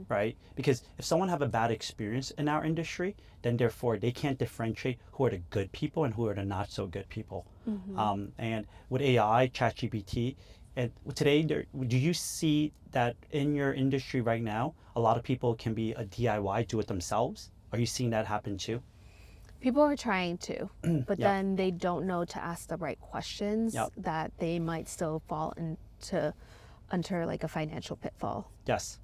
right? Because if someone have a bad experience in our industry, then therefore they can't differentiate who are the good people and who are the not so good people. And with AI, ChatGPT, and today, do you see that in your industry right now, a lot of people can be a DIY, do it themselves? Are you seeing that happen too? People are trying to, but Yep. then they don't know to ask the right questions Yep. that they might still fall into under like a financial pitfall. Yes.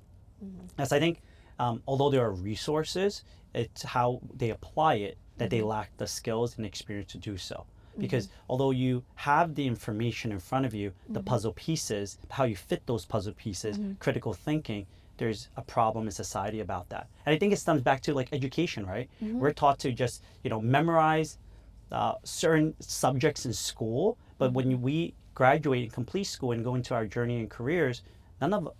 Yes, I think although there are resources, it's how they apply it that they lack the skills and experience to do so. Because although you have the information in front of you, the puzzle pieces, how you fit those puzzle pieces, critical thinking, there's a problem in society about that. And I think it stems back to like education, right? We're taught to just, memorize certain subjects in school, but when we graduate and complete school and go into our journey and careers,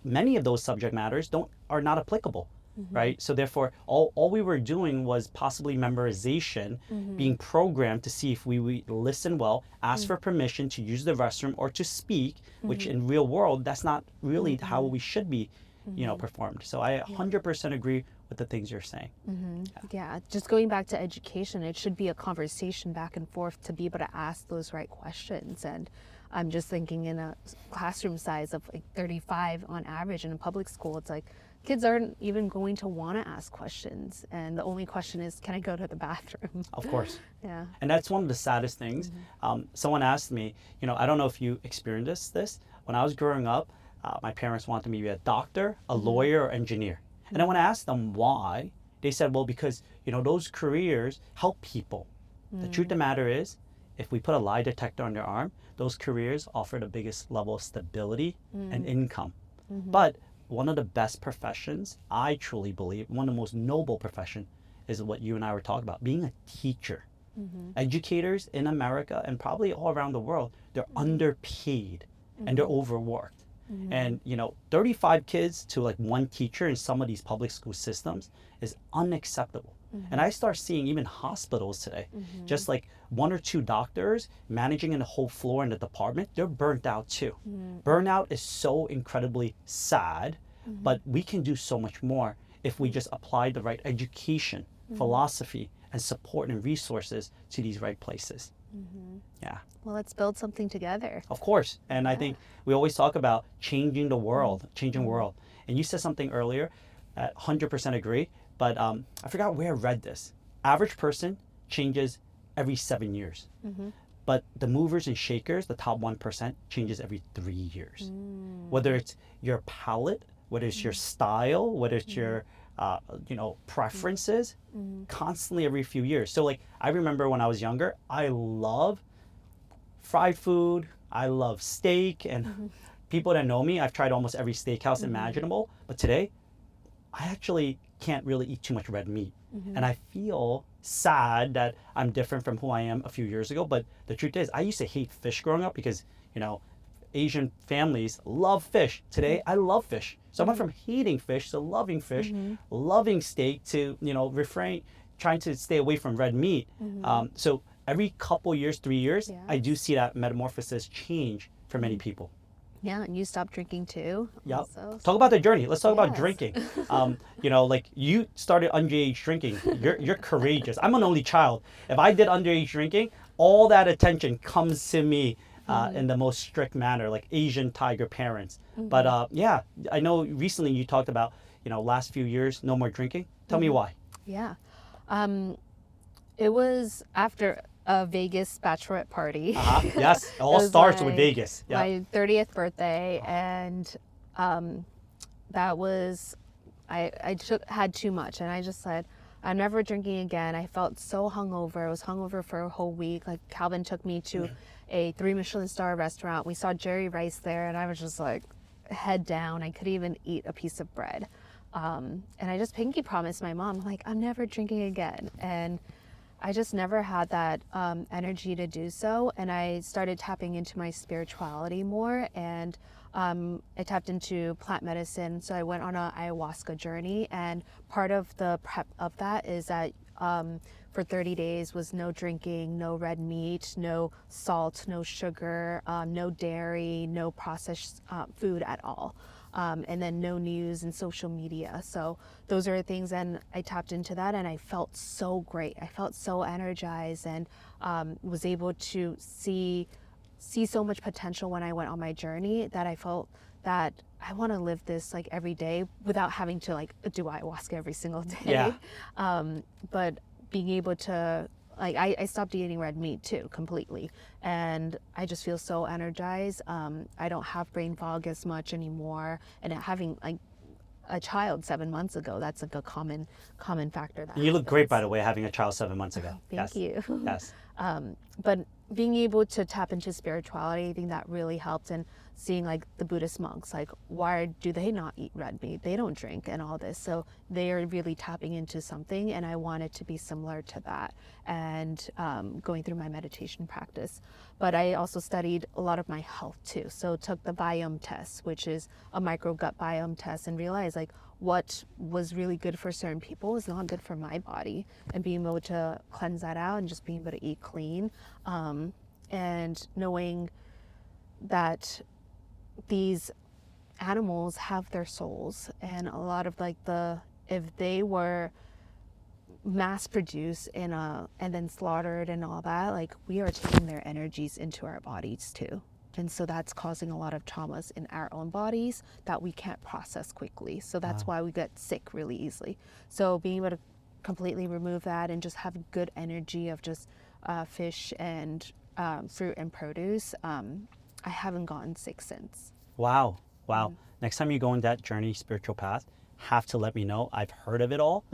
many of those subject matters are not applicable, right? So therefore, all we were doing was possibly memorization, being programmed to see if we would listen well, ask for permission to use the restroom or to speak, which in real world, that's not really how we should be, performed. So I 100% agree with the things you're saying. Yeah, just going back to education, it should be a conversation back and forth to be able to ask those right questions. And I'm just thinking in a classroom size of like 35 on average in a public school, it's like kids aren't even going to want to ask questions. And the only question is, can I go to the bathroom? Of course. Yeah. And that's one of the saddest things. Someone asked me, I don't know if you experienced this. When I was growing up, my parents wanted me to be a doctor, a lawyer, or engineer. And then when I asked them why, they said, well, because, those careers help people. The truth of the matter is, if we put a lie detector on their arm, those careers offer the biggest level of stability and income. But one of the best professions, I truly believe, one of the most noble profession is what you and I were talking about, being a teacher. Educators in America and probably all around the world, they're underpaid and they're overworked. And 35 kids to like one teacher in some of these public school systems is unacceptable. And I start seeing even hospitals today, just like one or two doctors managing in a whole floor in the department, they're burnt out too. Burnout is so incredibly sad, but we can do so much more if we just apply the right education, philosophy, and support and resources to these right places. Yeah. Well, let's build something together. Of course. And I think we always talk about changing the world, changing the world. And you said something earlier, 100% agree, but I forgot where I read this. Average person changes every 7 years. But the movers and shakers, the top 1%, changes every 3 years. Whether it's your palate, whether it's your style, whether it's your preferences, constantly every few years. So like I remember when I was younger, I love fried food, I love steak, and people that know me, I've tried almost every steakhouse imaginable. But today, I actually can't really eat too much red meat. And I feel sad that I'm different from who I am a few years ago. But the truth is, I used to hate fish growing up because, Asian families love fish. Today, I love fish. So I went from hating fish to loving fish, loving steak to, trying to stay away from red meat. So every couple years, 3 years, I do see that metamorphosis change for many people. Yeah, and you stopped drinking too. Yep. Also. Talk about the journey. Let's talk about Yes. drinking. Like you started underage drinking. You're courageous. I'm an only child. If I did underage drinking, all that attention comes to me in the most strict manner, like Asian tiger parents. But I know recently you talked about, last few years, no more drinking. Tell me why. Yeah. It was after a Vegas bachelorette party. Yes, it all was starts with like Vegas. Yeah. My 30th birthday, and that was, I had too much, and I just said, I'm never drinking again. I felt so hungover. I was hungover for a whole week. Like Calvin took me to a 3 Michelin star restaurant. We saw Jerry Rice there, and I was just like head down. I couldn't even eat a piece of bread. And I just pinky promised my mom, like, I'm never drinking again. And I just never had that energy to do so. And I started tapping into my spirituality more. And I tapped into plant medicine. So I went on an ayahuasca journey. And part of the prep of that is that for 30 days was no drinking, no red meat, no salt, no sugar, no dairy, no processed food at all. And then no news and social media. So those are things, and I tapped into that, and I felt so great. I felt so energized, and was able to see so much potential when I went on my journey, that I felt that I want to live this like every day without having to like do ayahuasca every single day. Yeah. But being able to, like, I stopped eating red meat too completely, and I just feel so energized. I don't have brain fog as much anymore, and having like a child 7 months ago, that's like a common factor that You look great, by happens. the way, having a child 7 months ago. Thank Yes. you. Yes. But being able to tap into spirituality, I think that really helped. And seeing like the Buddhist monks, like, why do they not eat red meat? They don't drink and all this. So they are really tapping into something. And I wanted to be similar to that, and going through my meditation practice. But I also studied a lot of my health too. So took the biome test, which is a micro gut biome test, and realized like what was really good for certain people is not good for my body, and being able to cleanse that out and just being able to eat clean, and knowing that these animals have their souls, and a lot of like if they were mass produced and then slaughtered and all that, like, we are taking their energies into our bodies too. And so that's causing a lot of traumas in our own bodies that we can't process quickly. So that's why we get sick really easily. So being able to completely remove that and just have good energy of just fish and fruit and produce, I haven't gotten sick since. Wow. Wow. Next time you go on that journey, spiritual path, have to let me know. I've heard of it all.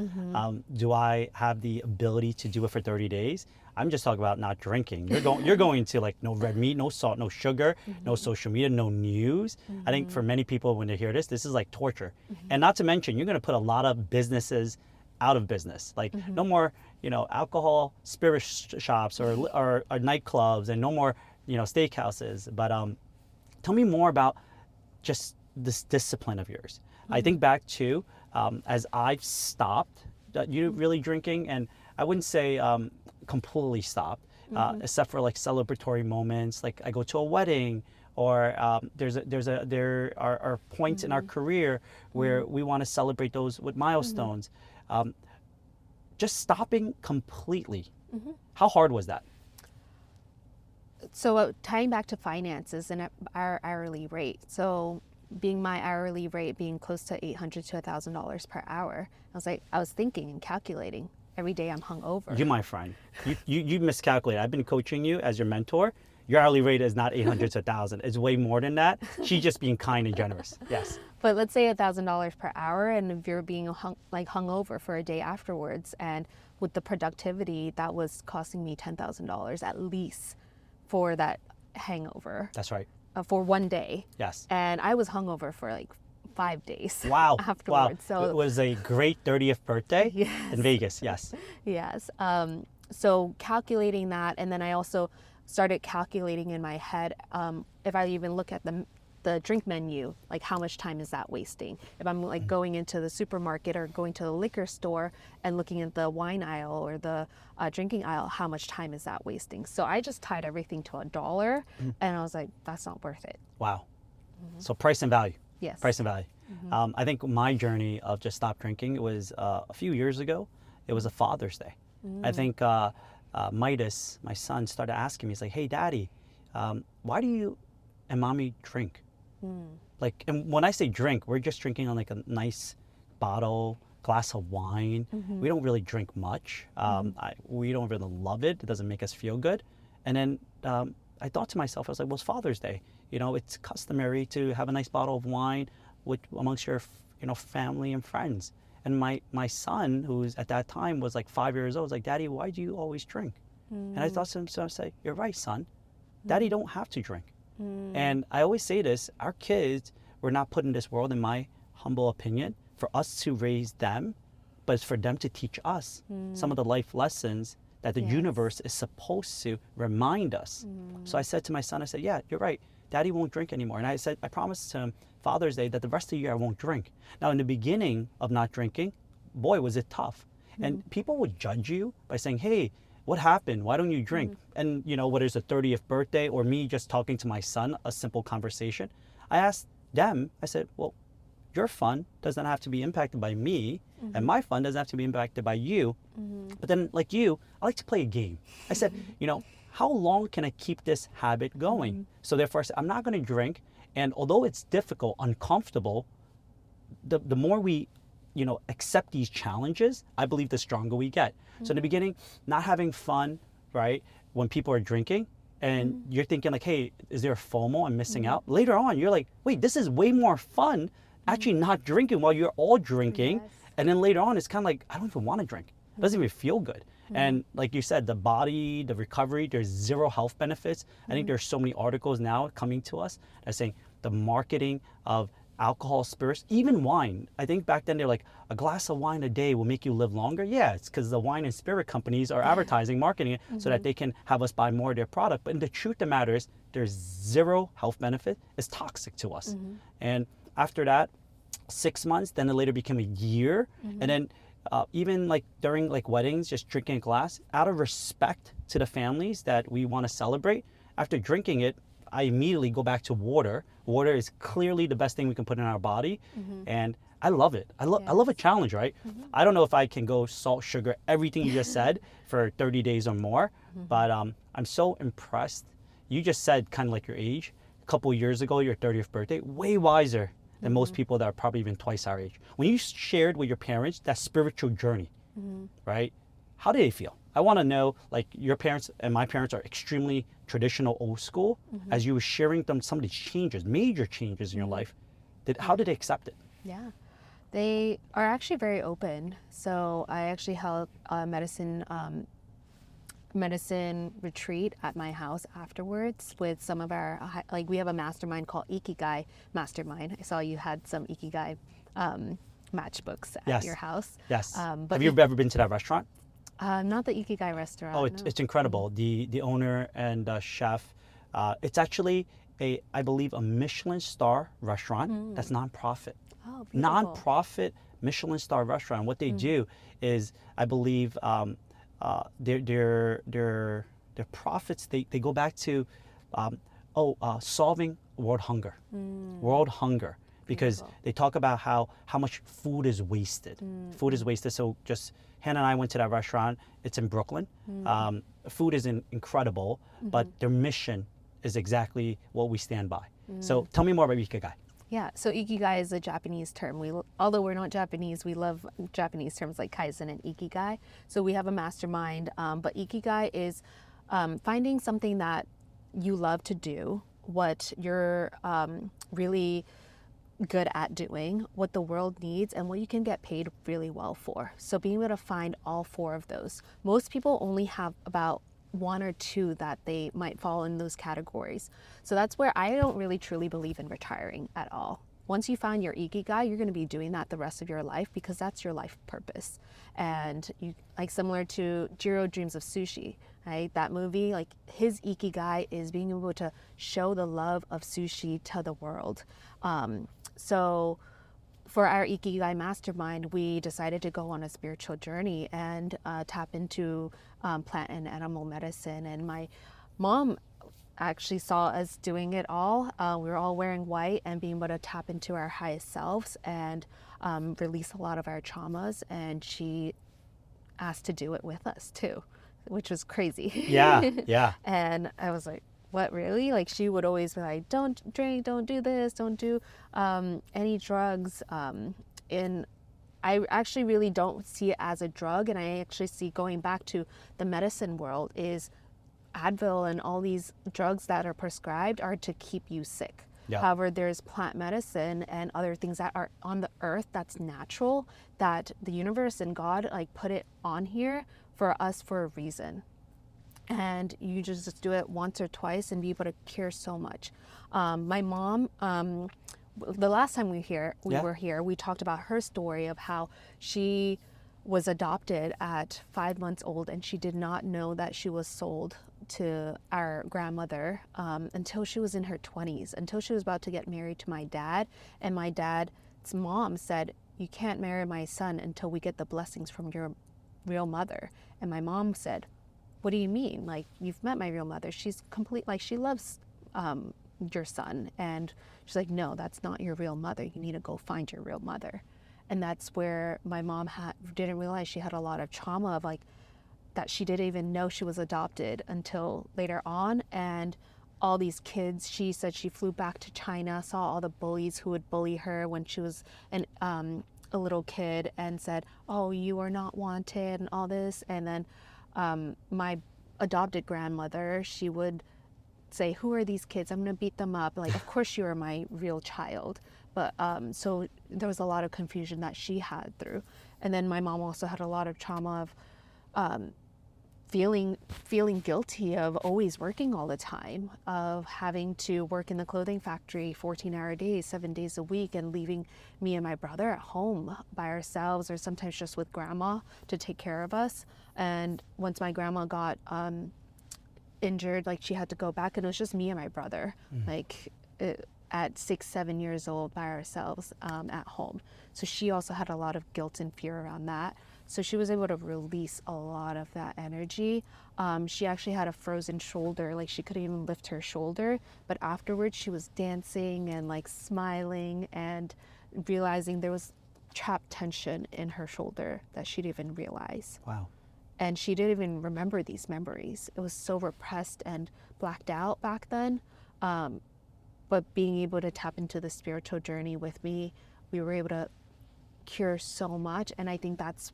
Do I have the ability to do it for 30 days? I'm just talking about not drinking. You're going to like no red meat, no salt, no sugar, no social media, no news. I think for many people, when they hear this is like torture. And not to mention, you're going to put a lot of businesses out of business. Like no more, alcohol, spirit shops or nightclubs, and no more, steakhouses. But tell me more about just this discipline of yours. I think back to as I've stopped you really drinking, and I wouldn't say completely stopped, except for like celebratory moments. Like I go to a wedding, or there are points in our career where we want to celebrate those with milestones. Just stopping completely. How hard was that? So tying back to finances and our hourly rate. So being my hourly rate being close to $800 to $1,000 per hour, I was thinking and calculating. Every day I'm hungover. You, my friend, you miscalculated. I've been coaching you as your mentor. Your hourly rate is not 800 to 1,000. It's way more than that. She's just being kind and generous. Yes. But let's say $1,000 per hour, and if you're being hungover for a day afterwards, and with the productivity, that was costing me $10,000 at least for that hangover. That's right. For one day. Yes. And I was hungover for like 5 days. Wow. Afterwards. Wow. So it was a great 30th birthday Yes. in Vegas. Yes. Yes. So calculating that, and then I also started calculating in my head, if I even look at the drink menu, like how much time is that wasting? If I'm like going into the supermarket or going to the liquor store and looking at the wine aisle or the drinking aisle, how much time is that wasting? So I just tied everything to $1, and I was like, that's not worth it. Wow. So price and value. Yes. Price and value. I think my journey of just stop drinking was a few years ago. It was a Father's Day. I think Midas, my son, started asking me, he's like, hey, Daddy, why do you and Mommy drink? Like, and when I say drink, we're just drinking on like a nice bottle, glass of wine. We don't really drink much. We don't really love it. It doesn't make us feel good. And then I thought to myself, I was like, well, it's Father's Day. It's customary to have a nice bottle of wine amongst your, family and friends. And my son, who's at that time was like 5 years old, was like, Daddy, why do you always drink? And I thought to myself, say, you're right, son. Daddy don't have to drink. And I always say this, our kids were not put in this world, in my humble opinion, for us to raise them, but it's for them to teach us some of the life lessons that the universe is supposed to remind us. So I said to my son, I said, yeah, you're right. Daddy won't drink anymore. And I said, I promised to him Father's Day that the rest of the year I won't drink. Now, in the beginning of not drinking, boy, was it tough. And people would judge you by saying, hey, what happened? Why don't you drink? And, you know, whether it's a 30th birthday or me just talking to my son, a simple conversation, I asked them, I said, well, your fun doesn't have to be impacted by me, and my fun doesn't have to be impacted by you. But then, like you, I like to play a game. I said, you know, how long can I keep this habit going? So therefore, I said, I'm not going to drink. And although it's difficult, uncomfortable, the more we, you know, accept these challenges, I believe the stronger we get. So in the beginning, not having fun, right? When people are drinking, and you're thinking like, hey, is there a FOMO? I'm missing out. Later on, you're like, wait, this is way more fun actually not drinking while you're all drinking. Yes. And then later on, it's kind of like, I don't even want to drink. It doesn't even feel good. And like you said, the body, the recovery, there's zero health benefits. I think there's so many articles now coming to us that are saying the marketing of alcohol, spirits, even wine. I think back then they're like, a glass of wine a day will make you live longer. Yeah, it's because the wine and spirit companies are advertising, marketing it so that they can have us buy more of their product. But the truth of the matter is there's zero health benefit. It's toxic to us. And after that, 6 months, then it later became a year. And then even like during like weddings, just drinking a glass out of respect to the families that we want to celebrate. After drinking it, I immediately go back to water. Water is clearly the best thing we can put in our body. And I love it. I love a challenge, right? I don't know if I can go salt, sugar, everything you just said for 30 days or more, but I'm so impressed. You just said kind of like your age. A couple of years ago, your 30th birthday, way wiser than most people that are probably even twice our age. When you shared with your parents that spiritual journey, right? How did they feel? I want to know, like your parents and my parents are extremely traditional, old school. As you were sharing them some of these changes, major changes in your life, how did they accept it? Yeah, they are actually very open. So I actually held a medicine retreat at my house afterwards with some of our, like we have a mastermind called Ikigai Mastermind. I saw you had some Ikigai matchbooks at your house. Yes. But Have you ever been to that restaurant? not the Ikigai restaurant. Oh, no. it's incredible. The owner and chef, it's actually I believe a Michelin star restaurant that's nonprofit. Oh, beautiful. Nonprofit Michelin star restaurant. What they do is, I believe, their profits, they go back to solving world hunger. World hunger. Because Beautiful. they talk about how much food is wasted. Food is wasted. So just Hannah and I went to that restaurant. It's in Brooklyn. Food is incredible, but their mission is exactly what we stand by. So tell me more about Ikigai. Yeah, so Ikigai is a Japanese term. Although we're not Japanese, we love Japanese terms like Kaizen and Ikigai. So we have a mastermind, but Ikigai is finding something that you love to do, what you're really good at doing, what the world needs, and what you can get paid really well for. So being able to find all four of those. Most people only have about one or two that they might fall in those categories. So that's where I don't really truly believe in retiring at all. Once you find your Ikigai, you're going to be doing that the rest of your life because that's your life purpose. And you, like similar to Jiro Dreams of Sushi, right? That movie, like his Ikigai is being able to show the love of sushi to the world. So for our Ikigai Mastermind, we decided to go on a spiritual journey and tap into plant and animal medicine. And my mom actually saw us doing it all. We were all wearing white and being able to tap into our highest selves and release a lot of our traumas. And she asked to do it with us too, which was crazy. Yeah. And I was like, what, really? Like she would always be like, don't drink, don't do this, don't do any drugs. And I actually really don't see it as a drug. And I actually see, going back to the medicine world, is Advil and all these drugs that are prescribed are to keep you sick. Yeah. However, there's plant medicine and other things that are on the earth that's natural, that the universe and God like put it on here for us for a reason. And you just do it once or twice and be able to cure so much. My mom, the last time we were here, we talked about her story of how she was adopted at 5 months old, and she did not know that she was sold to our grandmother until she was in her 20s, until she was about to get married to my dad. And my dad's mom said, "You can't marry my son until we get the blessings from your real mother." And my mom said, "What do you mean? Like, you've met my real mother. She's complete, like, she loves your son." And she's like, "No, that's not your real mother. You need to go find your real mother." And that's where my mom didn't realize she had a lot of trauma of like that she didn't even know she was adopted until later on. And all these kids, she said she flew back to China, saw all the bullies who would bully her when she was a little kid, and said, "Oh, you are not wanted," and all this. And then my adopted grandmother, she would say, "Who are these kids? I'm going to beat them up." Like, of course you are my real child. But so there was a lot of confusion that she had through. And then my mom also had a lot of trauma of feeling guilty of always working all the time, of having to work in the clothing factory 14-hour days, 7 days a week, and leaving me and my brother at home by ourselves, or sometimes just with grandma to take care of us. And once my grandma got injured, like, she had to go back, and it was just me and my brother, like at 6-7 years old by ourselves at home. So she also had a lot of guilt and fear around that. So she was able to release a lot of that energy. She actually had a frozen shoulder, like she couldn't even lift her shoulder, but afterwards she was dancing and like smiling and realizing there was trapped tension in her shoulder that she didn't even realize. Wow. And she didn't even remember these memories. It was so repressed and blacked out back then. But being able to tap into the spiritual journey with me, we were able to cure so much. And I think that's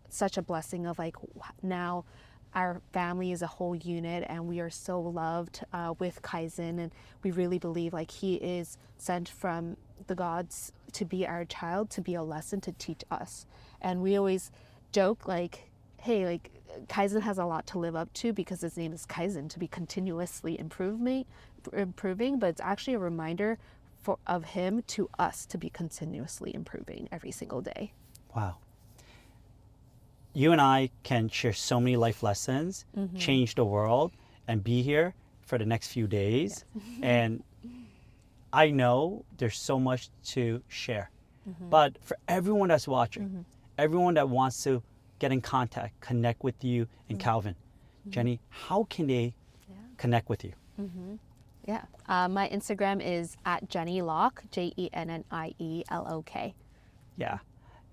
such a blessing of like, now our family is a whole unit, and we are so loved with Kaizen. And we really believe like he is sent from the gods to be our child, to be a lesson to teach us. And we always joke like, hey, like Kaizen has a lot to live up to because his name is Kaizen, to be continuously improving, but it's actually a reminder of him to us to be continuously improving every single day. Wow. You and I can share so many life lessons, change the world, and be here for the next few days. Yes. And I know there's so much to share. But for everyone that's watching, everyone that wants to get in contact, connect with you and Calvin, Jennie, how can they connect with you? Yeah, my Instagram is at Jennie Lok, JennieLok. Yeah,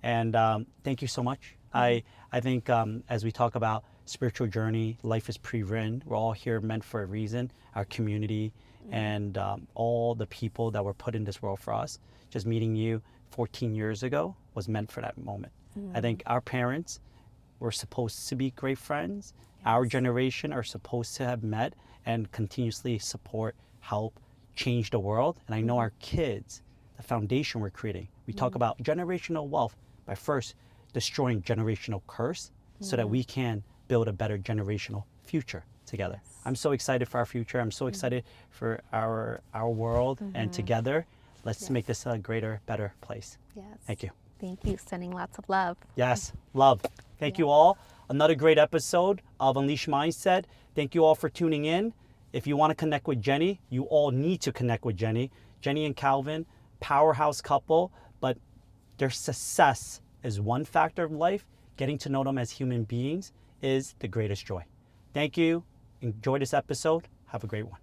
and thank you so much. I think as we talk about spiritual journey, life is pre-written. We're all here meant for a reason. Our community and all the people that were put in this world for us. Just meeting you 14 years ago was meant for that moment. I think our parents were supposed to be great friends. Yes. Our generation are supposed to have met and continuously support, help, change the world. And I know our kids, the foundation we're creating, we talk about generational wealth by first destroying generational curse so that we can build a better generational future together. Yes. I'm so excited for our future. I'm so excited for our world, and together, let's make this a greater, better place. Yes. Thank you. Thank you. Sending lots of love. Yes, love. Thank you all. Another great episode of Unleash Mindset. Thank you all for tuning in. If you want to connect with Jennie, you all need to connect with Jennie. Jennie and Calvin, powerhouse couple, but their success is one factor of life. Getting to know them as human beings is the greatest joy. Thank you. Enjoy this episode. Have a great one.